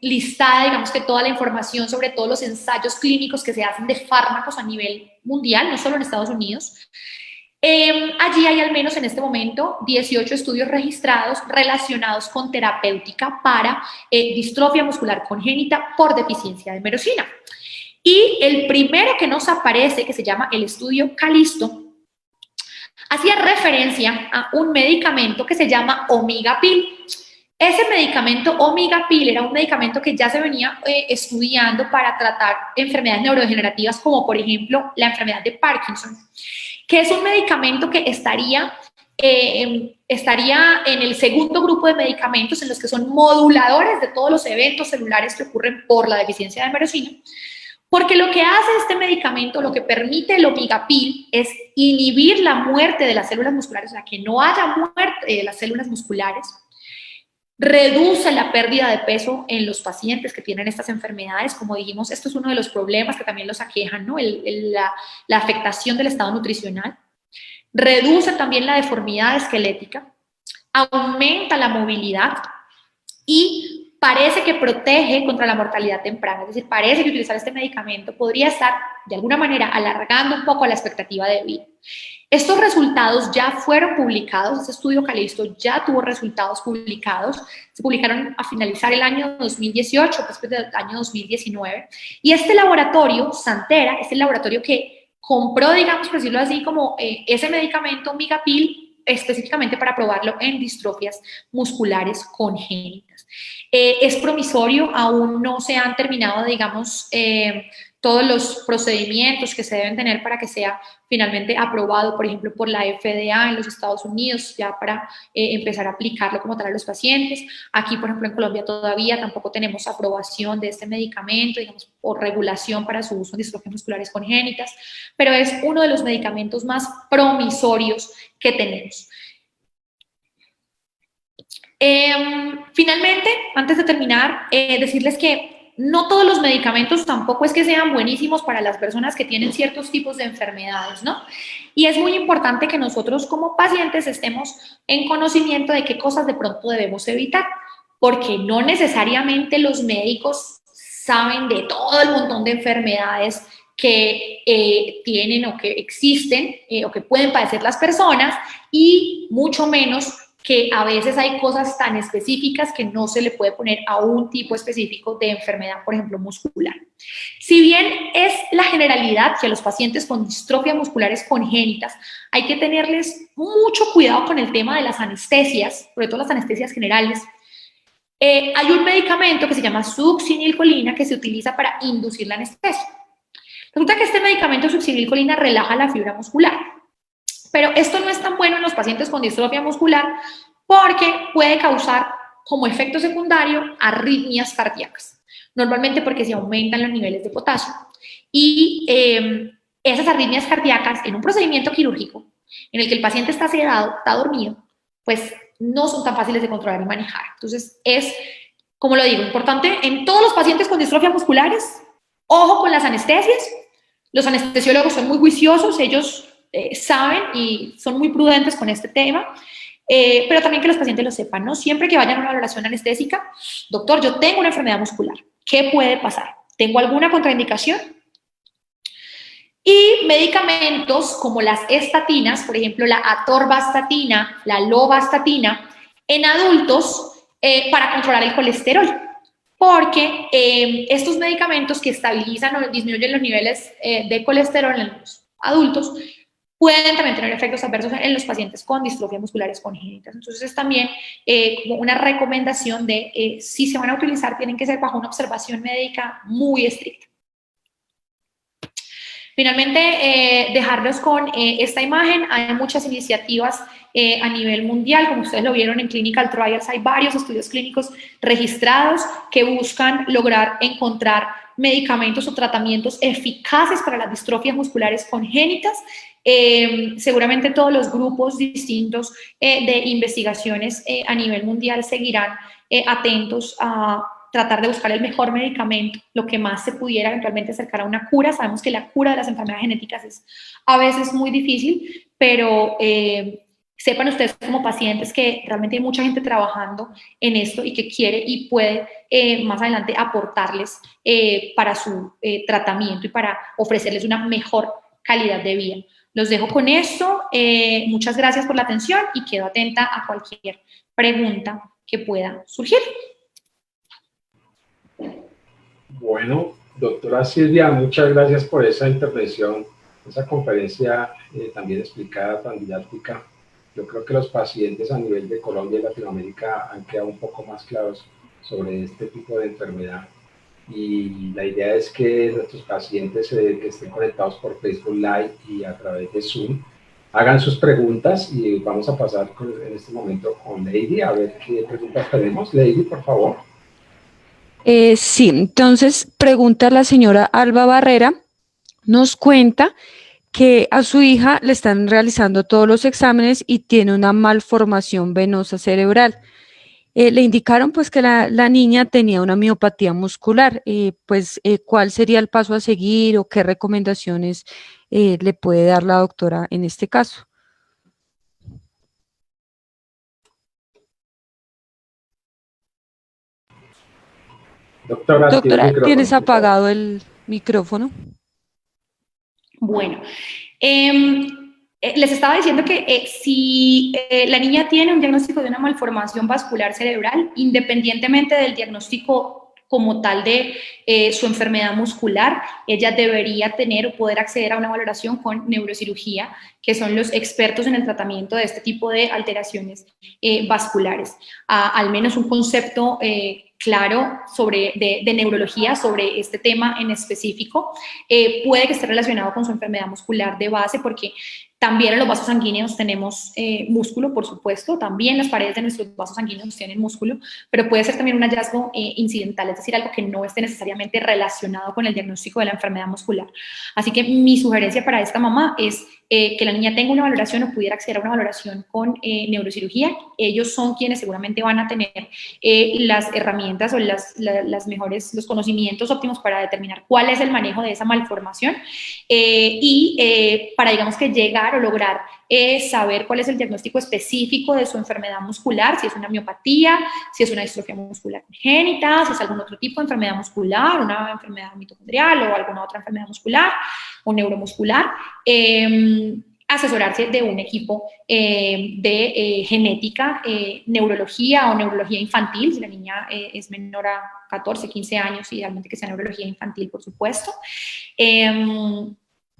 listada, digamos que toda la información sobre todos los ensayos clínicos que se hacen de fármacos a nivel mundial, no solo en Estados Unidos. Allí hay al menos en este momento 18 estudios registrados relacionados con terapéutica para distrofia muscular congénita por deficiencia de merosina. Y el primero que nos aparece, que se llama el estudio Calisto, hacía referencia a un medicamento que se llama Omigapil. Ese medicamento Omigapil era un medicamento que ya se venía estudiando para tratar enfermedades neurodegenerativas como por ejemplo la enfermedad de Parkinson, que es un medicamento que estaría en el segundo grupo de medicamentos en los que son moduladores de todos los eventos celulares que ocurren por la deficiencia de merosina. Porque lo que hace este medicamento, lo que permite el Omigapil, es inhibir la muerte de las células musculares, o sea, que no haya muerte de las células musculares, reduce la pérdida de peso en los pacientes que tienen estas enfermedades. Como dijimos, esto es uno de los problemas que también los aquejan, ¿no? La afectación del estado nutricional. Reduce también la deformidad esquelética, aumenta la movilidad y parece que protege contra la mortalidad temprana, es decir, parece que utilizar este medicamento podría estar de alguna manera alargando un poco la expectativa de vida. Estos resultados ya fueron publicados, este estudio Calisto ya tuvo resultados publicados, se publicaron a finalizar el año 2018, después del año 2019, y este laboratorio, Santera, es el laboratorio que compró, digamos, por decirlo así, como ese medicamento Omigapil, específicamente para probarlo en distrofias musculares congénitas. Es promisorio, aún no se han terminado, digamos, todos los procedimientos que se deben tener para que sea finalmente aprobado, por ejemplo, por la FDA en los Estados Unidos, ya para empezar a aplicarlo como tal a los pacientes. Aquí, por ejemplo, en Colombia todavía tampoco tenemos aprobación de este medicamento, digamos, o regulación para su uso en distrofias musculares congénitas, pero es uno de los medicamentos más promisorios que tenemos. Finalmente, antes de terminar, decirles que no todos los medicamentos tampoco es que sean buenísimos para las personas que tienen ciertos tipos de enfermedades, ¿no? Y es muy importante que nosotros como pacientes estemos en conocimiento de qué cosas de pronto debemos evitar, porque no necesariamente los médicos saben de todo el montón de enfermedades que tienen o que existen o que pueden padecer las personas, y mucho menos que a veces hay cosas tan específicas que no se le puede poner a un tipo específico de enfermedad, por ejemplo, muscular. Si bien es la generalidad que a los pacientes con distrofias musculares congénitas hay que tenerles mucho cuidado con el tema de las anestesias, sobre todo las anestesias generales, hay un medicamento que se llama succinilcolina que se utiliza para inducir la anestesia. Resulta que este medicamento succinilcolina relaja la fibra muscular. Pero esto no es tan bueno en los pacientes con distrofia muscular porque puede causar como efecto secundario arritmias cardíacas, normalmente porque se aumentan los niveles de potasio. Y esas arritmias cardíacas en un procedimiento quirúrgico en el que el paciente está sedado, está dormido, pues no son tan fáciles de controlar y manejar. Entonces es, como lo digo, importante en todos los pacientes con distrofia musculares, ojo con las anestesias. Los anestesiólogos son muy juiciosos, ellos saben y son muy prudentes con este tema, pero también que los pacientes lo sepan, ¿no? Siempre que vayan a una valoración anestésica, doctor, yo tengo una enfermedad muscular, ¿qué puede pasar? ¿Tengo alguna contraindicación? Y medicamentos como las estatinas, por ejemplo, la atorvastatina, la lovastatina, en adultos para controlar el colesterol. Porque estos medicamentos que estabilizan o disminuyen los niveles de colesterol en los adultos pueden también tener efectos adversos en los pacientes con distrofia musculares congénitas. Entonces es también como una recomendación de si se van a utilizar tienen que ser bajo una observación médica muy estricta. Finalmente, dejarlos con esta imagen. Hay muchas iniciativas a nivel mundial, como ustedes lo vieron en Clinical Trials, hay varios estudios clínicos registrados que buscan lograr encontrar medicamentos o tratamientos eficaces para las distrofias musculares congénitas. Seguramente todos los grupos distintos de investigaciones a nivel mundial seguirán atentos a tratar de buscar el mejor medicamento, lo que más se pudiera eventualmente acercar a una cura. Sabemos que la cura de las enfermedades genéticas es a veces muy difícil, pero sepan ustedes como pacientes que realmente hay mucha gente trabajando en esto y que quiere y puede más adelante aportarles para su tratamiento y para ofrecerles una mejor calidad de vida. Los dejo con esto. Muchas gracias por la atención y quedo atenta a cualquier pregunta que pueda surgir. Bueno, doctora Silvia, muchas gracias por esa intervención, esa conferencia también explicada, tan didáctica. Yo creo que los pacientes a nivel de Colombia y Latinoamérica han quedado un poco más claros sobre este tipo de enfermedad. Y la idea es que nuestros pacientes que estén conectados por Facebook Live y a través de Zoom hagan sus preguntas y vamos a pasar en este momento con Lady a ver qué preguntas tenemos. Lady, por favor. Sí, entonces pregunta la señora Alba Barrera, nos cuenta que a su hija le están realizando todos los exámenes y tiene una malformación venosa cerebral. Le indicaron pues que la niña tenía una miopatía muscular, ¿cuál sería el paso a seguir o qué recomendaciones le puede dar la doctora en este caso? Doctora, ¿tienes apagado el micrófono? Bueno, les estaba diciendo que si la niña tiene un diagnóstico de una malformación vascular cerebral, independientemente del diagnóstico como tal de su enfermedad muscular, ella debería tener o poder acceder a una valoración con neurocirugía, que son los expertos en el tratamiento de este tipo de alteraciones vasculares. Al menos un concepto claro de neurología sobre este tema en específico. Puede que esté relacionado con su enfermedad muscular de base, porque también en los vasos sanguíneos tenemos músculo, por supuesto, también las paredes de nuestros vasos sanguíneos tienen músculo, pero puede ser también un hallazgo incidental, es decir, algo que no esté necesariamente relacionado con el diagnóstico de la enfermedad muscular. Así que mi sugerencia para esta mamá es que la niña tenga una valoración o pudiera acceder a una valoración con neurocirugía. Ellos son quienes seguramente van a tener las herramientas o los conocimientos óptimos para determinar cuál es el manejo de esa malformación para, digamos, que llegar o lograr saber cuál es el diagnóstico específico de su enfermedad muscular, si es una miopatía, si es una distrofia muscular congénita, si es algún otro tipo de enfermedad muscular, una enfermedad mitocondrial o alguna otra enfermedad muscular o neuromuscular. Asesorarse de un equipo de genética, neurología o neurología infantil, si la niña es menor a 14, 15 años, idealmente que sea neurología infantil, por supuesto.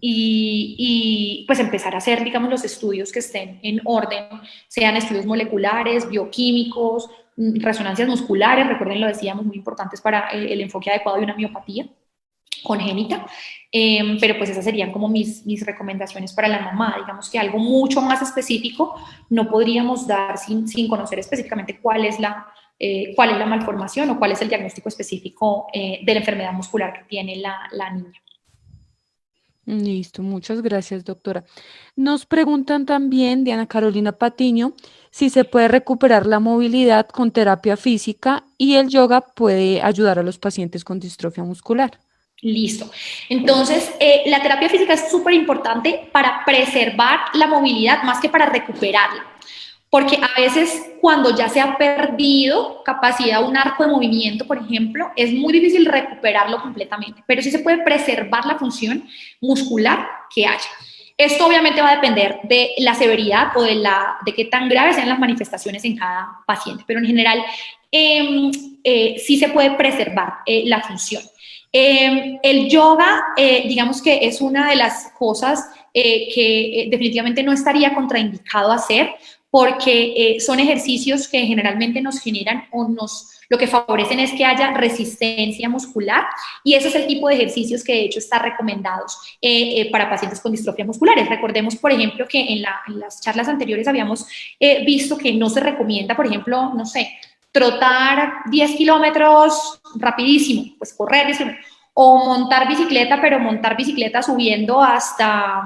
Y pues empezar a hacer, digamos, los estudios que estén en orden, sean estudios moleculares, bioquímicos, resonancias musculares, recuerden, lo decíamos, muy importantes para el enfoque adecuado de una miopatía. congénita, pero pues esas serían como mis recomendaciones para la mamá. Digamos que algo mucho más específico no podríamos dar sin conocer específicamente cuál es la malformación o cuál es el diagnóstico específico de la enfermedad muscular que tiene la niña. Listo, muchas gracias, doctora. Nos preguntan también, Diana Carolina Patiño, si se puede recuperar la movilidad con terapia física y el yoga puede ayudar a los pacientes con distrofia muscular. Listo. Entonces, la terapia física es súper importante para preservar la movilidad más que para recuperarla. Porque a veces cuando ya se ha perdido capacidad, un arco de movimiento, por ejemplo, es muy difícil recuperarlo completamente, pero sí se puede preservar la función muscular que haya. Esto obviamente va a depender de la severidad o de qué tan graves sean las manifestaciones en cada paciente, pero en general sí se puede preservar la función. El yoga, digamos que es una de las cosas que definitivamente no estaría contraindicado hacer, porque son ejercicios que generalmente nos generan lo que favorecen es que haya resistencia muscular, y ese es el tipo de ejercicios que de hecho están recomendados para pacientes con distrofia musculares. Recordemos, por ejemplo, que en las charlas anteriores habíamos visto que no se recomienda, por ejemplo, no sé, trotar 10 kilómetros rapidísimo, pues correr 10 kilómetros, o montar bicicleta, pero montar bicicleta subiendo hasta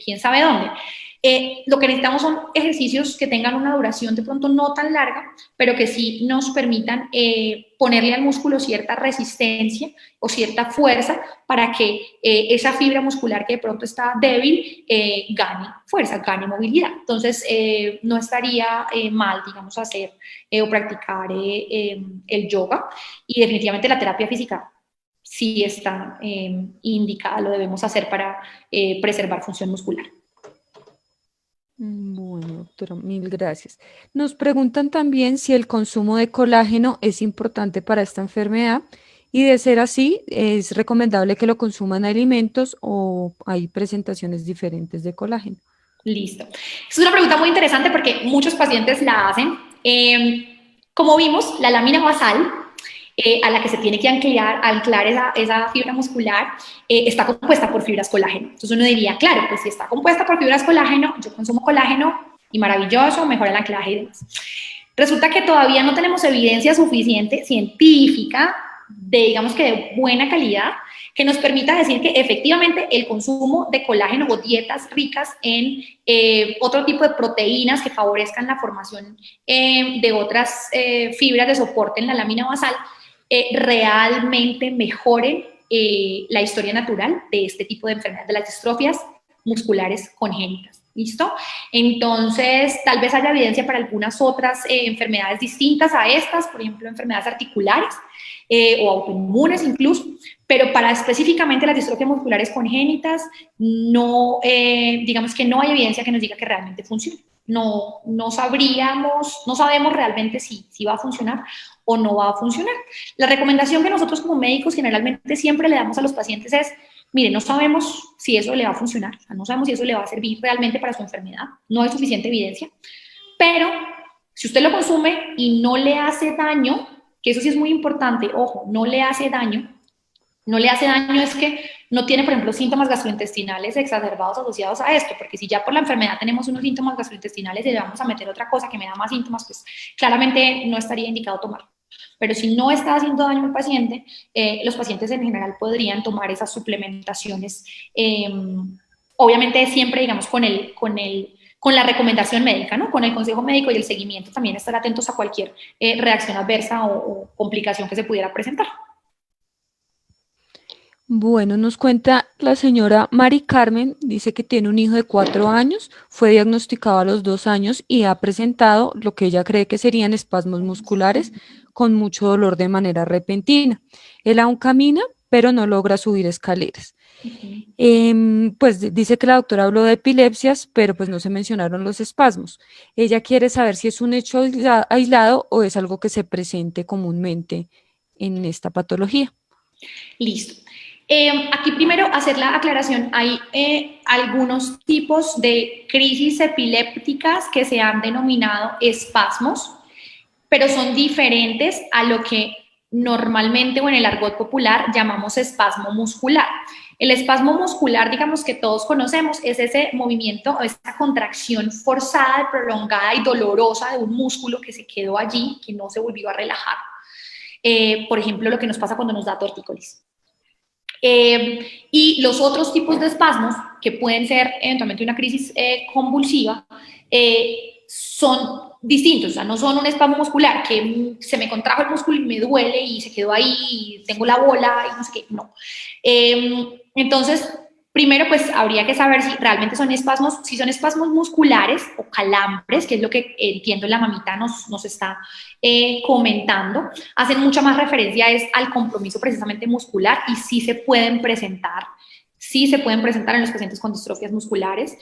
quién sabe dónde. Lo que necesitamos son ejercicios que tengan una duración de pronto no tan larga, pero que sí nos permitan ponerle al músculo cierta resistencia o cierta fuerza para que esa fibra muscular que de pronto está débil gane fuerza, gane movilidad. Entonces, no estaría mal, digamos, hacer o practicar el yoga, y definitivamente la terapia física sí está indicada, lo debemos hacer para preservar función muscular. Bueno, doctora, mil gracias. Nos preguntan también si el consumo de colágeno es importante para esta enfermedad y, de ser así, ¿es recomendable que lo consuman alimentos o hay presentaciones diferentes de colágeno? Listo. Es una pregunta muy interesante porque muchos pacientes la hacen. Como vimos, la lámina basal, a la que se tiene que anclar esa fibra muscular, está compuesta por fibras colágeno. Entonces uno diría, claro, pues si está compuesta por fibras colágeno, yo consumo colágeno y maravilloso, mejora el anclaje y demás. Resulta que todavía no tenemos evidencia suficiente científica digamos que de buena calidad, que nos permita decir que efectivamente el consumo de colágeno o dietas ricas en otro tipo de proteínas que favorezcan la formación de otras fibras de soporte en la lámina basal realmente mejoren la historia natural de este tipo de enfermedades, de las distrofias musculares congénitas. ¿Listo? Entonces, tal vez haya evidencia para algunas otras enfermedades distintas a estas, por ejemplo, enfermedades articulares o autoinmunes incluso, pero para específicamente las distrofias musculares congénitas, no, digamos que no hay evidencia que nos diga que realmente funcione. No sabemos realmente si va a funcionar o no va a funcionar. La recomendación que nosotros como médicos generalmente siempre le damos a los pacientes es: mire, no sabemos si eso le va a funcionar, o sea, no sabemos si eso le va a servir realmente para su enfermedad, no hay suficiente evidencia, pero si usted lo consume y no le hace daño, que eso sí es muy importante, ojo, no le hace daño es que no tiene, por ejemplo, síntomas gastrointestinales exacerbados asociados a esto, porque si ya por la enfermedad tenemos unos síntomas gastrointestinales y le vamos a meter otra cosa que me da más síntomas, pues claramente no estaría indicado tomarlo. Pero si no está haciendo daño al paciente, los pacientes en general podrían tomar esas suplementaciones, obviamente siempre, digamos, con la recomendación médica, ¿no? Con el consejo médico y el seguimiento, también estar atentos a cualquier reacción adversa o complicación que se pudiera presentar. Bueno, nos cuenta la señora Mari Carmen, dice que tiene un hijo de 4 años, fue diagnosticado a los 2 años y ha presentado lo que ella cree que serían espasmos musculares con mucho dolor de manera repentina. Él aún camina, pero no logra subir escaleras. Pues dice que la doctora habló de epilepsias, pero pues no se mencionaron los espasmos. Ella quiere saber si es un hecho aislado o es algo que se presente comúnmente en esta patología. Listo. Aquí primero hacer la aclaración, hay algunos tipos de crisis epilépticas que se han denominado espasmos, pero son diferentes a lo que normalmente o en el argot popular llamamos espasmo muscular. El espasmo muscular, digamos que todos conocemos, es ese movimiento, esa contracción forzada, prolongada y dolorosa de un músculo que se quedó allí, que no se volvió a relajar. Por ejemplo, lo que nos pasa cuando nos da tortícolis. Y los otros tipos de espasmos, que pueden ser eventualmente una crisis convulsiva, son distintos, o sea, no son un espasmo muscular, que se me contrajo el músculo y me duele y se quedó ahí, y tengo la bola y no sé qué, no. Entonces, primero pues habría que saber si realmente son espasmos, si son espasmos musculares o calambres, que es lo que entiendo la mamita nos está comentando, hacen mucha más referencia al compromiso precisamente muscular y sí se pueden presentar en los pacientes con distrofias musculares.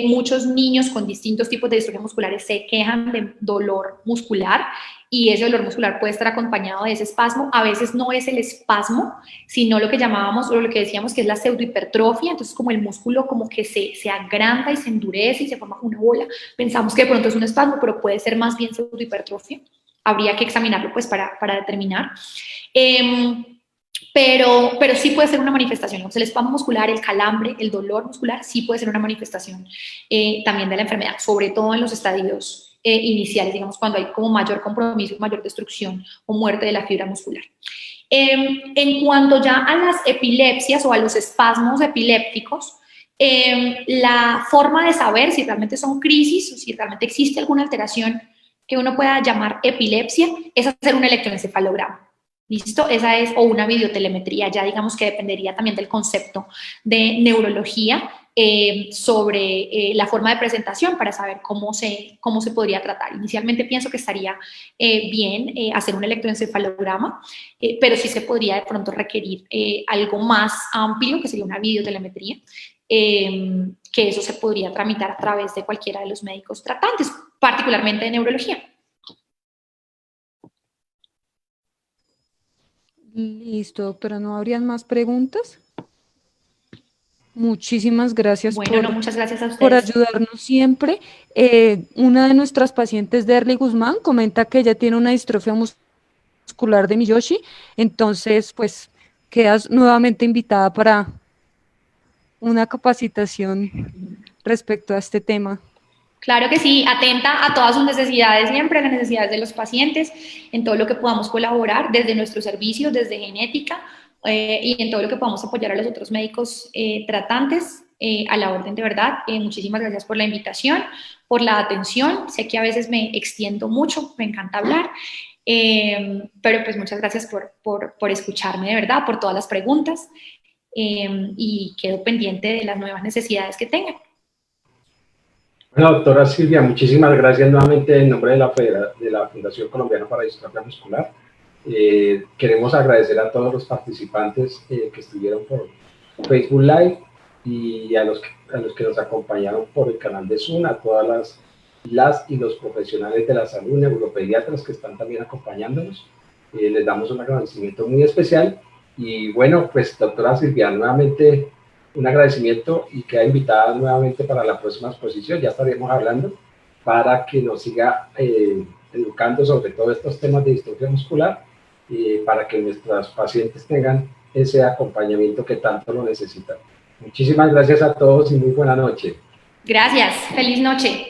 Muchos niños con distintos tipos de distrofias musculares se quejan de dolor muscular y ese dolor muscular puede estar acompañado de ese espasmo. A veces no es el espasmo, sino lo que llamábamos o lo que decíamos que es la pseudohipertrofia, entonces como el músculo como que se agranda y se endurece y se forma como una bola. Pensamos que de pronto es un espasmo, pero puede ser más bien pseudohipertrofia. Habría que examinarlo pues para determinar. Pero sí puede ser una manifestación. O sea, el espasmo muscular, el calambre, el dolor muscular, sí puede ser una manifestación también de la enfermedad, sobre todo en los estadios iniciales, digamos, cuando hay como mayor compromiso, mayor destrucción o muerte de la fibra muscular. En cuanto ya a las epilepsias o a los espasmos epilépticos, la forma de saber si realmente son crisis o si realmente existe alguna alteración que uno pueda llamar epilepsia es hacer un electroencefalograma. ¿Listo? Esa es, o una videotelemetría, ya digamos que dependería también del concepto de neurología sobre la forma de presentación para saber cómo se podría tratar. Inicialmente pienso que estaría bien hacer un electroencefalograma, pero sí se podría de pronto requerir algo más amplio, que sería una videotelemetría, que eso se podría tramitar a través de cualquiera de los médicos tratantes, particularmente de neurología. Listo, doctora, ¿no habrían más preguntas? Muchísimas gracias Bueno, muchas gracias a por ustedes. ayudarnos siempre. Una de nuestras pacientes, Derly Guzmán, comenta que ella tiene una distrofia muscular de Miyoshi, entonces pues quedas nuevamente invitada para una capacitación respecto a este tema. Claro que sí, atenta a todas sus necesidades siempre, a las necesidades de los pacientes, en todo lo que podamos colaborar desde nuestros servicios, desde genética y en todo lo que podamos apoyar a los otros médicos tratantes a la orden de verdad. Muchísimas gracias por la invitación, por la atención. Sé que a veces me extiendo mucho, me encanta hablar, pero pues muchas gracias por escucharme de verdad, por todas las preguntas y quedo pendiente de las nuevas necesidades que tengan. Bueno, doctora Silvia, muchísimas gracias nuevamente en nombre de la Fundación Colombiana para Distrofia Muscular. Queremos agradecer a todos los participantes que estuvieron por Facebook Live y a los que nos acompañaron por el canal de Zoom, a todas las y los profesionales de la salud, neuropediatras que están también acompañándonos. Les damos un agradecimiento muy especial y bueno, pues doctora Silvia, nuevamente un agradecimiento y queda invitada nuevamente para la próxima exposición. Ya estaremos hablando para que nos siga educando sobre todos estos temas de distrofia muscular para que nuestros pacientes tengan ese acompañamiento que tanto lo necesitan. Muchísimas gracias a todos y muy buena noche. Gracias. Feliz noche.